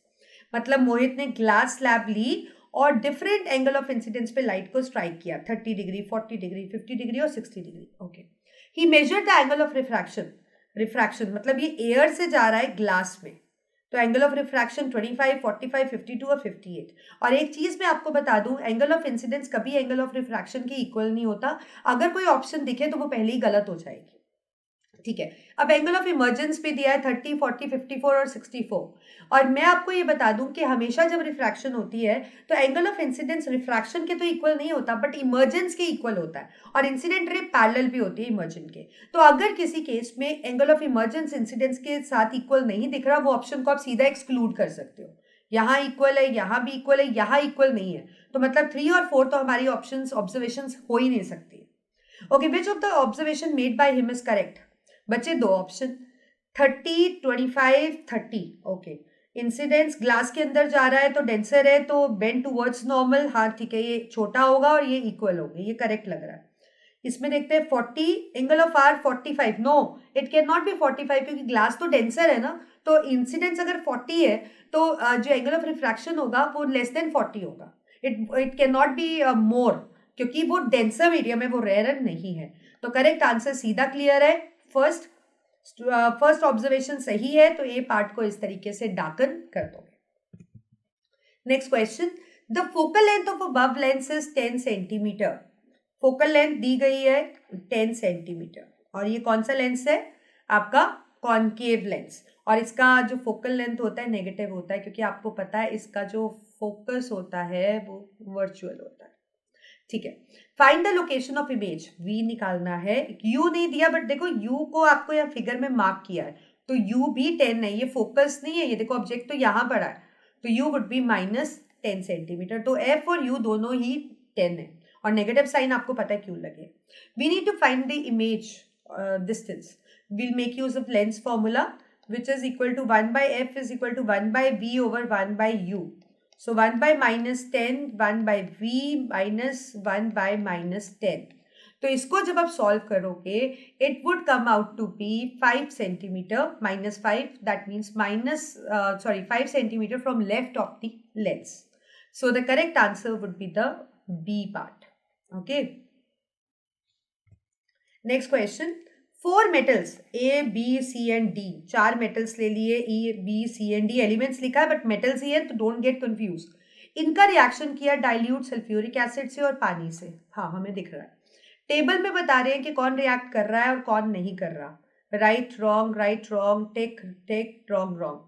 [SPEAKER 1] मतलब मोहित ने ग्लास स्लैब ली और डिफरेंट एंगल ऑफ इंसिडेंस पे लाइट को स्ट्राइक किया, 30 डिग्री, 40 डिग्री, 50 डिग्री और 60 degree. Okay, he measured the angle of refraction मतलब ये air से जा रहा है ग्लास में, तो एंगल ऑफ रिफ्रैक्शन 25, 45, 52 और 58। और एक चीज मैं आपको बता दूं, एंगल ऑफ इंसिडेंस कभी एंगल ऑफ रिफ्रैक्शन के इक्वल नहीं होता। अगर कोई ऑप्शन दिखे तो वो पहले ही गलत हो जाएगी, ठीक है। अब एंगल ऑफ इमर्जेंस पे दिया है 30, 40, 54 और 64। और मैं आपको ये बता दूं कि हमेशा जब रिफ्रैक्शन होती है तो एंगल ऑफ इंसिडेंस रिफ्रैक्शन के तो इक्वल नहीं होता बट इमर्जेंस के इक्वल होता है, और इंसिडेंट रे पैरेलल भी होती है इमर्जेंट के। तो अगर किसी केस में एंगल ऑफ इमर्जेंस इंसिडेंस के साथ इक्वल नहीं दिख रहा, वो ऑप्शन को आप सीधा एक्सक्लूड कर सकते हो, यहाँ इक्वल है, यहाँ भी इक्वल है, यहाँ इक्वल नहीं है, तो मतलब 3 और 4 तो हमारी ऑब्जर्वेशंस हो ही नहीं सकती। Okay, which of the observation made by him is correct? बच्चे दो ऑप्शन, 30, 25, 30। ओके, इंसिडेंस ग्लास के अंदर जा रहा है तो डेंसर है, तो बेंड टूवर्ड्स नॉर्मल, हाँ ठीक है, ये छोटा होगा और ये इक्वल होगा, ये करेक्ट लग रहा है। इसमें देखते हैं 40, angle of R 45, no it can not be 45 क्योंकि ग्लास तो डेंसर है ना, तो इंसिडेंस अगर 40 है तो जो एंगल ऑफ रिफ्रैक्शन होगा वो लेस देन 40 होगा। It can not be more, क्योंकि वो डेंसर मीडियम है, वो रेयर नहीं है। तो करेक्ट आंसर सीधा क्लियर है, फर्स्ट फर्स्ट ऑब्जर्वेशन सही है, तो ये पार्ट को इस तरीके से डार्कन कर दोगे। Next question, the focal length of a bulb lens is 10 centimetre. Focal length दी गई है 10 सेंटीमीटर, और ये कौन सा लेंस है? आपका कॉनकेव लेंस, और इसका जो फोकल लेंथ होता है नेगेटिव होता है, क्योंकि आपको पता है इसका जो फोकस होता है वो वर्चुअल होता है। ठीक है, find the location of image, we निकालना है। यू नहीं दिया, बट देखो यू को आपको यहाँ फिगर में मार्क किया है, तो यू भी 10 है, ये फोकस नहीं है, ये देखो ऑब्जेक्ट तो यहाँ पड़ा है, तो यू वुड बी -10 सेंटीमीटर। तो एफ और यू दोनों ही 10 है, और नेगेटिव साइन आपको पता है क्यों लगे। We need to find the image distance, we'll make use of lens formula, which is equal to 1 by f is equal to 1 by v over 1 by u. So 1 by -10, 1 by v minus 1 by -10. तो इसको जब आप solve करोगे, it would come out to be 5 centimeter -5, that means 5 centimeter from left of the lens. So the correct answer would be the B part. Okay. Next question. 4 metals A, B, C and D, 4 metals ले लिए, E, B, C and D elements लिखा है, but metals ही है, तो don't get confuse. इनका reaction किया dilute sulphuric acid से और पानी से, हाँ हमें दिख रहा है। टेबल में बता रहे हैं कि कौन रिएक्ट कर रहा है और कौन नहीं कर रहा, right wrong, take take, wrong wrong.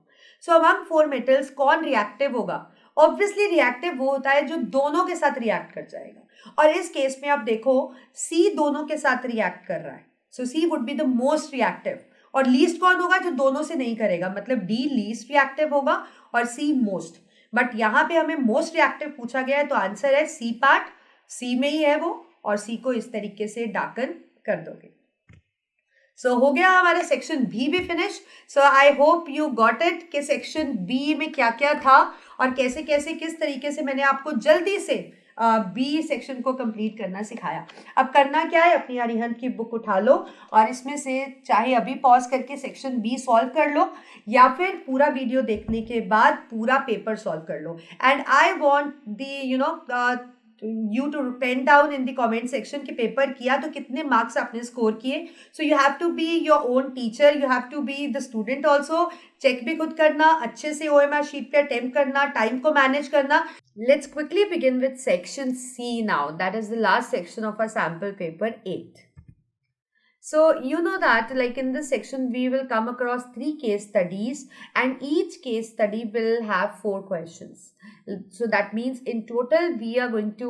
[SPEAKER 1] So among 4 metals कौन रिएक्टिव होगा? ऑब्वियसली रिएक्टिव वो होता है जो दोनों के साथ रिएक्ट कर जाएगा, और इस केस में आप देखो C दोनों के साथ रिएक्ट कर रहा है, सो C would be the most reactive. और लीस्ट कौन होगा? जो दोनों से नहीं करेगा, मतलब D लीस्ट रिएक्टिव होगा और C मोस्ट। बट यहाँ पे हमें मोस्ट रिएक्टिव पूछा गया है, तो आंसर है C पार्ट, C में ही है वो, और C को इस तरीके से डार्कन कर दोगे। सो हो गया हमारा सेक्शन बी भी finish. So I hope you got it कि सेक्शन बी में क्या क्या था और कैसे कैसे किस तरीके से मैंने आपको जल्दी से बी सेक्शन को कंप्लीट करना सिखाया। अब करना क्या है, अपनी अरिहंत की बुक उठा लो और इसमें से चाहे अभी पॉज करके सेक्शन बी सॉल्व कर लो, या फिर पूरा वीडियो देखने के बाद पूरा पेपर सॉल्व कर लो। And I want the you to pen down in the comment section कि पेपर किया तो कितने मार्क्स आपने स्कोर किए। So you have to be your own teacher, you have to be the student also. Check भी खुद करना, अच्छे से OMR शीट पे अटेम्प्ट करना, टाइम को मैनेज करना। Let's quickly begin with section C now, that is the last section of our sample paper 8. So you know that like in this section we will come across 3 case studies, and each case study will have 4 questions. So that means in total we are going to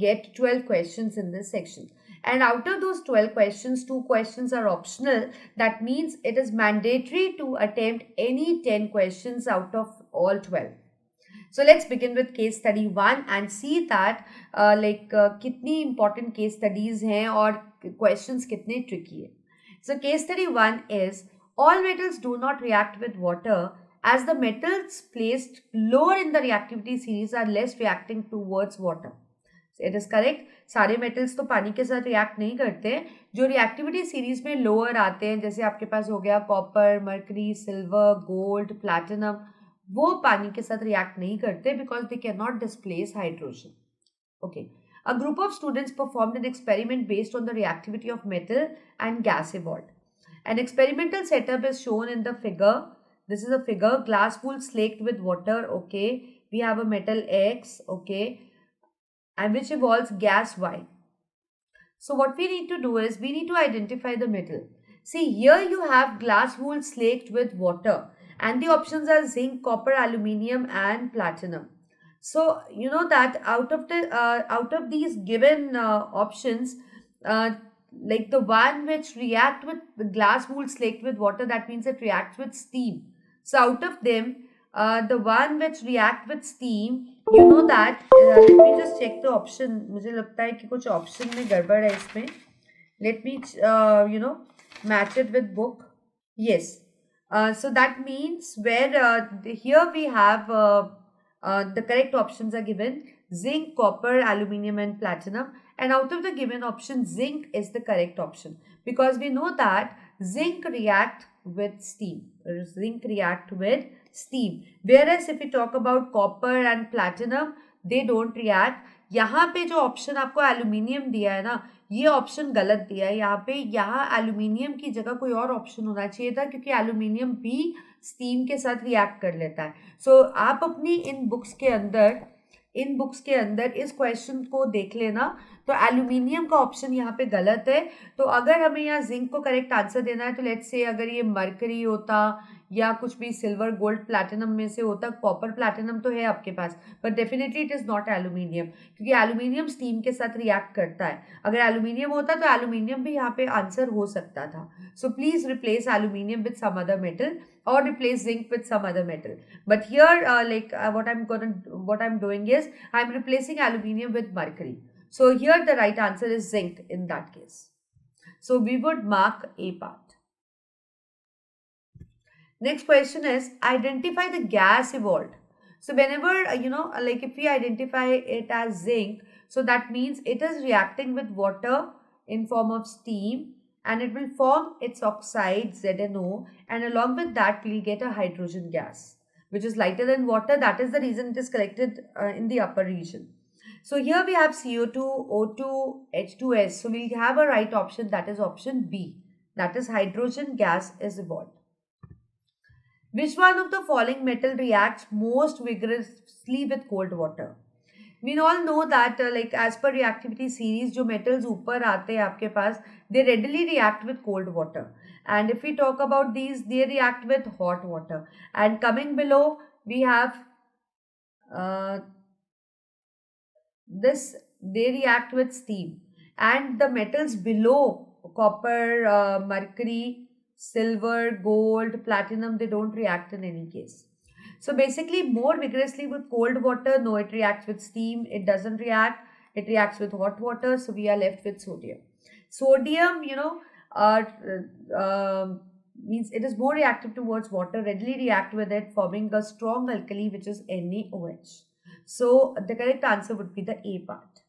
[SPEAKER 1] get 12 questions in this section. And out of those 12 questions, 2 questions are optional. That means it is mandatory to attempt any 10 questions out of all 12. So let's begin with case study 1 and see that कितनी important case studies हैं और questions कितने tricky है. So case study 1 is all metals do not react with water as the metals placed lower in the reactivity series are less reacting towards water. So it is correct. सारे metals तो पानी के साथ react नहीं करते, जो reactivity series में lower आते हैं, जैसे आपके पास हो गया copper, mercury, silver, gold, platinum, वो पानी के साथ रिएक्ट नहीं करते because they cannot displace hydrogen. Okay. A group of students performed an experiment based on the reactivity of metal and gas evolved. An experimental setup is shown in the figure. This is a figure, glass bowl slaked with water. Okay. We have a metal X. Okay. And which evolves gas Y. So what we need to do is we need to identify the metal. See, here you have glass wool slaked with water. And the options are zinc, copper, aluminium and platinum. So you know that out of these given options, like the one which react with the glass wool slaked with water, that means it reacts with steam. So out of them, the one which react with steam, you know that, let me just check the option. मुझे लगता है कि कुछ option में गड़बड़ है इसमें. Let me, match it with book. Yes. So that means where here we have the correct options are given: zinc, copper, aluminium, and platinum. And out of the given option, zinc is the correct option because we know that zinc react with steam. Zinc react with steam. Whereas if we talk about copper and platinum, they don't react. यहाँ पे जो option आपको aluminium दिया है ना, ये option गलत दिया है. यहाँ पे एल्यूमिनियम की जगह कोई और ऑप्शन होना चाहिए था क्योंकि एल्यूमिनियम भी स्टीम के साथ रिएक्ट कर लेता है. सो आप अपनी इन बुक्स के अंदर इस क्वेश्चन को देख लेना. तो एल्यूमिनियम का ऑप्शन यहाँ पे गलत है. तो अगर हमें यहाँ जिंक को करेक्ट आंसर देना है तो लेट्स से अगर ये मरकरी होता या कुछ भी सिल्वर गोल्ड प्लैटिनम में से होता. कॉपर प्लैटिनम तो है आपके पास, but definitely it is not aluminium क्योंकि एल्यूमिनियम स्टीम के साथ रिएक्ट करता है. अगर एल्यूमिनियम होता तो एल्यूमिनियम भी यहाँ पे आंसर हो सकता था. So please replace aluminium with some other metal or replace zinc with some other metal. But here what I'm doing is I'm replacing aluminium with mercury. So here the right answer is zinc in that case. So we would mark A part. Next question is identify the gas evolved. So whenever if we identify it as zinc, so that means it is reacting with water in form of steam and it will form its oxide ZNO, and along with that we'll get a hydrogen gas which is lighter than water. That is the reason it is collected in the upper region. So here we have CO2, O2, H2S. So we'll have a right option, that is option B, that is hydrogen gas is evolved. Which one of the following metal reacts most vigorously with cold water? We all know that as per reactivity series, जो metals ऊपर आते हैं आपके पास, they readily react with cold water. And if we talk about these, they react with hot water. And coming below, we have they react with steam. And the metals below, copper, mercury, silver, gold, platinum, they don't react in any case. So basically more vigorously with cold water, no, it reacts with steam, it doesn't react, it reacts with hot water, so we are left with sodium. Sodium, means it is more reactive towards water, readily react with it, forming a strong alkali which is NaOH. So the correct answer would be the A part.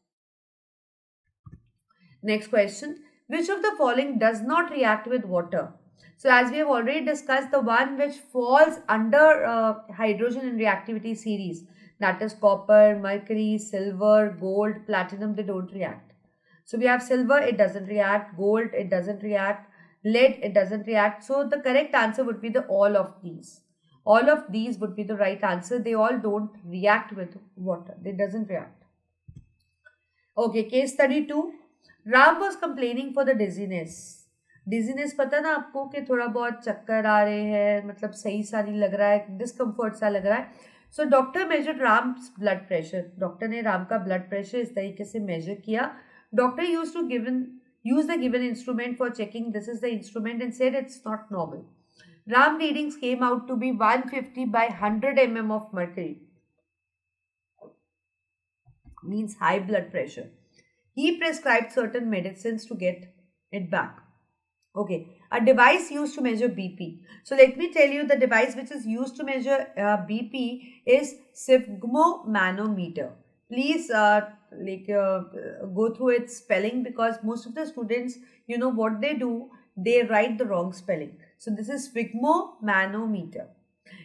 [SPEAKER 1] Next question, which of the following does not react with water? So as we have already discussed, the one which falls under hydrogen in reactivity series, that is copper, mercury, silver, gold, platinum, they don't react. So we have silver, it doesn't react, gold, it doesn't react, lead, it doesn't react. So the correct answer would be all of these. All of these would be the right answer. They all don't react with water. They doesn't react. Okay, case study 2. Ram was complaining for the dizziness. Dizziness पता ना आपको कि थोड़ा बहुत चक्कर आ रहे हैं, मतलब सही सा नहीं लग रहा है, डिस्कम्फर्ट सा लग रहा है. So doctor measured Ram's blood pressure. Doctor ने राम का ब्लड प्रेशर इस तरीके से मेजर किया. Doctor use the given instrument for checking. This is the instrument and said it's not normal. Ram readings came out to be 150 by 100 mm of mercury. Means high blood pressure. He prescribed certain medicines to get it back. Okay, a device used to measure BP. So let me tell you, the device which is used to measure BP is sphygmomanometer. Please go through its spelling because most of the students, what they do, they write the wrong spelling. So this is sphygmomanometer.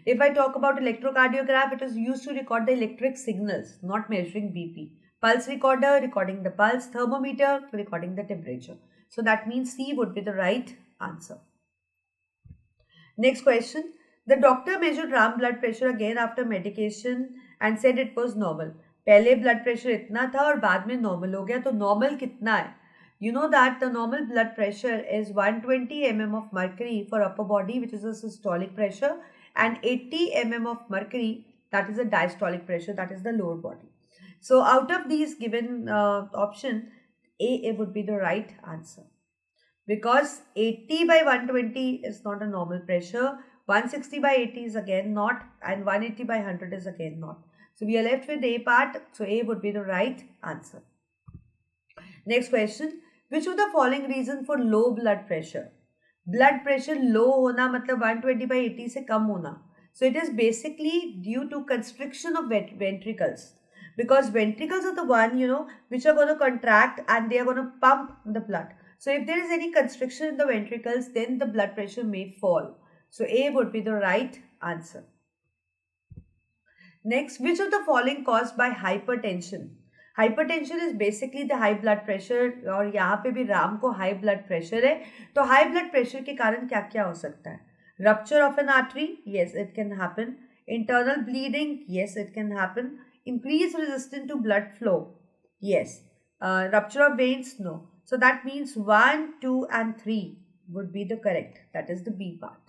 [SPEAKER 1] If I talk about electrocardiograph, it is used to record the electric signals, not measuring BP. Pulse recorder, recording the pulse. Thermometer, recording the temperature. So that means C would be the right answer. Next question. The doctor measured Ram blood pressure again after medication and said it was normal. पहले blood pressure इतना था और बाद में normal हो गया, तो normal कितना है? You know that the normal blood pressure is 120 mm of mercury for upper body, which is a systolic pressure, and 80 mm of mercury, that is a diastolic pressure, that is the lower body. So out of these given option, A would be the right answer. Because 80 by 120 is not a normal pressure. 160 by 80 is again not, and 180 by 100 is again not. So we are left with A part, so A would be the right answer. Next question, which of the following reason for low blood pressure? Blood pressure low होना मतलब 120 by 80 से कम होना. So it is basically due to constriction of ventricles, because ventricles are the one, which are going to contract and they are going to pump the blood. So if there is any constriction in the ventricles, then the blood pressure may fall. So A would be the right answer. Next, which of the following caused by hypertension? Hypertension is basically the high blood pressure, और यहाँ पे भी राम को high blood pressure है. तो high blood pressure के कारण क्या क्या हो सकता है? Rupture of an artery, yes it can happen. Internal bleeding, yes it can happen. Increase resistance to blood flow, yes. Rupture of veins, no. So that means 1, 2 and 3 would be the correct. That is the B part.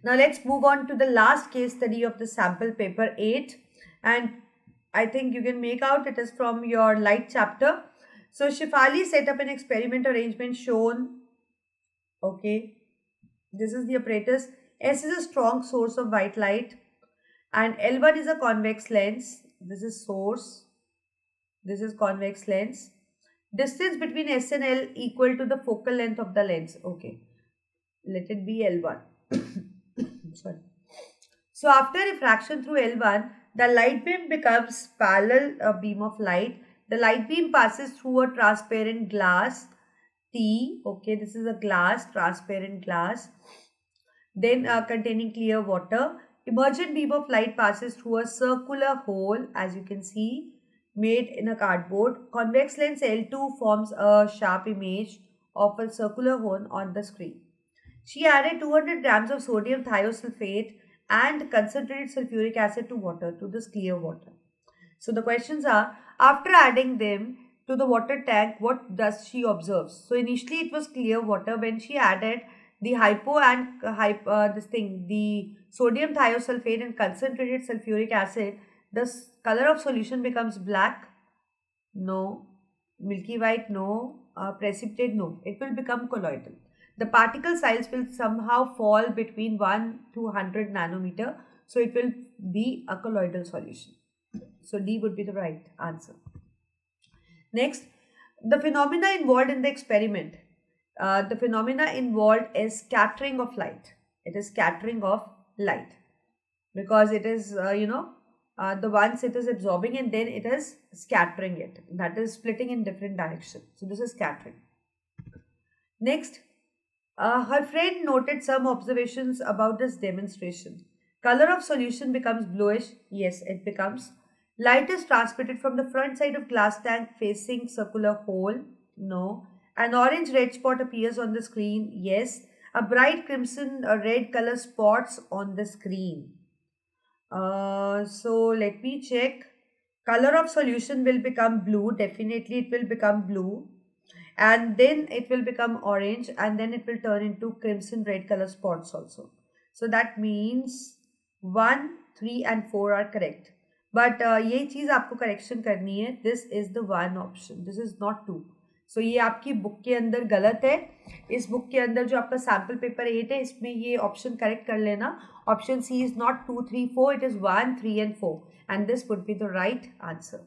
[SPEAKER 1] Now let's move on to the last case study of the sample paper 8. And I think you can make out it is from your light chapter. So Shefali set up an experiment arrangement shown. Okay. This is the apparatus. S is a strong source of white light. And L1 is a convex lens. This is source. This is convex lens. Distance between S and L equal to the focal length of the lens. Okay. Let it be L1. Sorry. So after refraction through L1, the light beam becomes parallel beam of light. The light beam passes through a transparent glass T. Okay, this is a glass, transparent glass. Then containing clear water. Emergent beam of light passes through a circular hole, as you can see, made in a cardboard. Convex lens L2 forms a sharp image of a circular hole on the screen. She added 200 grams of sodium thiosulfate and concentrated sulfuric acid to water, to this clear water. So the questions are, after adding them to the water tank, what does she observe? So initially it was clear water. When she added the the sodium thiosulfate and concentrated sulfuric acid, the color of solution becomes black, no. Milky white, no. Precipitate, no. It will become colloidal. The particle size will somehow fall between 1 to 100 nanometer. So it will be a colloidal solution. So D would be the right answer. Next, the phenomena involved in the experiment. The phenomena involved is scattering of light. It is scattering of light because it is, the once it is absorbing and then it is scattering it. That is splitting in different directions. So this is scattering. Next, her friend noted some observations about this demonstration. Color of solution becomes bluish. Yes, it becomes. Light is transmitted from the front side of glass tank facing circular hole. No. An orange red spot appears on the screen. Yes. A bright crimson red color spots on the screen. So let me check. Color of solution will become blue. Definitely it will become blue. And then it will become orange and then it will turn into crimson red color spots also. So that means 1, 3 and 4 are correct. But ये चीज़ आपको correction करनी है. This is the one option. This is not 2. So ये आपकी book के अंदर गलत है. इस बुक के अंदर जो आपका sample paper 8 है, इसमें ये option correct कर लेना. Option C is not 2, 3, 4. It is 1, 3 and 4. And this would be the right answer.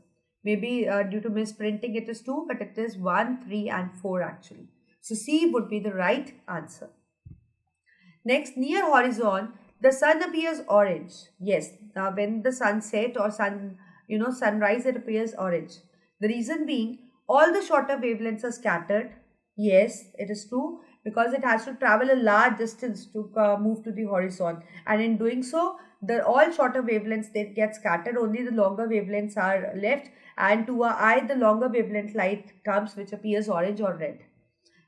[SPEAKER 1] Maybe due to misprinting it is 2, but it is 1, 3 and 4 actually. So C would be the right answer. Next, near horizon, the sun appears orange. Yes, when the sun set or sunrise, it appears orange. The reason being, all the shorter wavelengths are scattered. Yes, it is true because it has to travel a large distance to move to the horizon. And in doing so, all shorter wavelengths, they get scattered. Only the longer wavelengths are left. And to our eye, the longer wavelength light comes, which appears orange or red.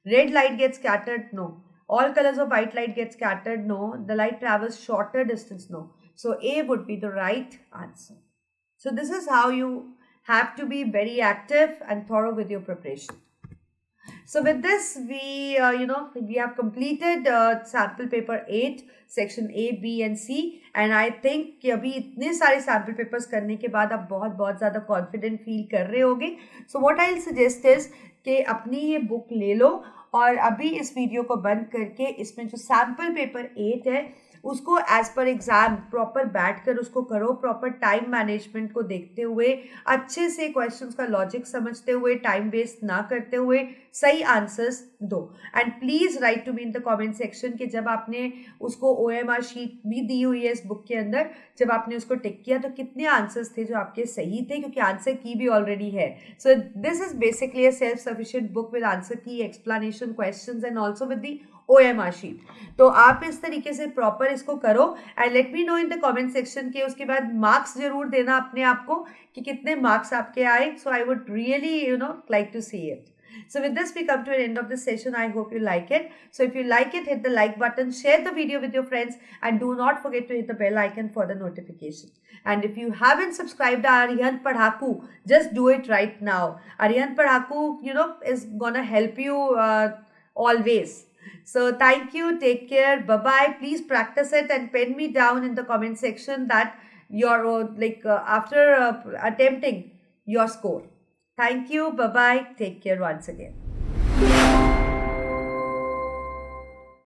[SPEAKER 1] Red light gets scattered, no. All colors of white light get scattered, no. The light travels shorter distance, no. So A would be the right answer. So this is how you have to be very active and thorough with your preparation. So with this, we have completed sample paper 8, section A, B and C, and I think कि अभी इतने सारे sample papers करने के बाद आप बहुत बहुत ज़्यादा confident feel कर रहे होगे. So what I'll suggest is कि अपनी ये book ले लो और अभी इस वीडियो को बंद करके इसमें जो sample paper 8 है उसको एज पर एग्जाम प्रॉपर बैठ कर उसको करो, प्रॉपर टाइम मैनेजमेंट को देखते हुए, अच्छे से क्वेश्चंस का लॉजिक समझते हुए, टाइम वेस्ट ना करते हुए सही आंसर्स दो. And please write to me in the comment section कि जब आपने उसको OMR शीट भी दी हुई है इस बुक के अंदर, जब आपने उसको टिक किया तो कितने आंसर्स थे जो आपके सही थे, क्योंकि आंसर की भी ऑलरेडी है. So this is basically a self sufficient book with answer key, explanation, questions and also with the OMR sheet. तो आप इस तरीके से प्रॉपर इसको करो and let me know in the comment section के उसके बाद मार्क्स जरूर देना अपने आप को कि कितने मार्क्स आपके आए. So I would really like to see it. So with this we come to an end of this session. I hope you like it. So if you like it, hit the like button, share the video with your friends and do not forget to hit the bell icon for the notification. And if you haven't subscribed to Arihant Padhaku, just do it right now. Arihant Padhaku is gonna help you always. So thank you, take care, bye bye. Please practice it and pen me down in the comment section that you're after attempting your score. Thank you, bye bye, take care once again.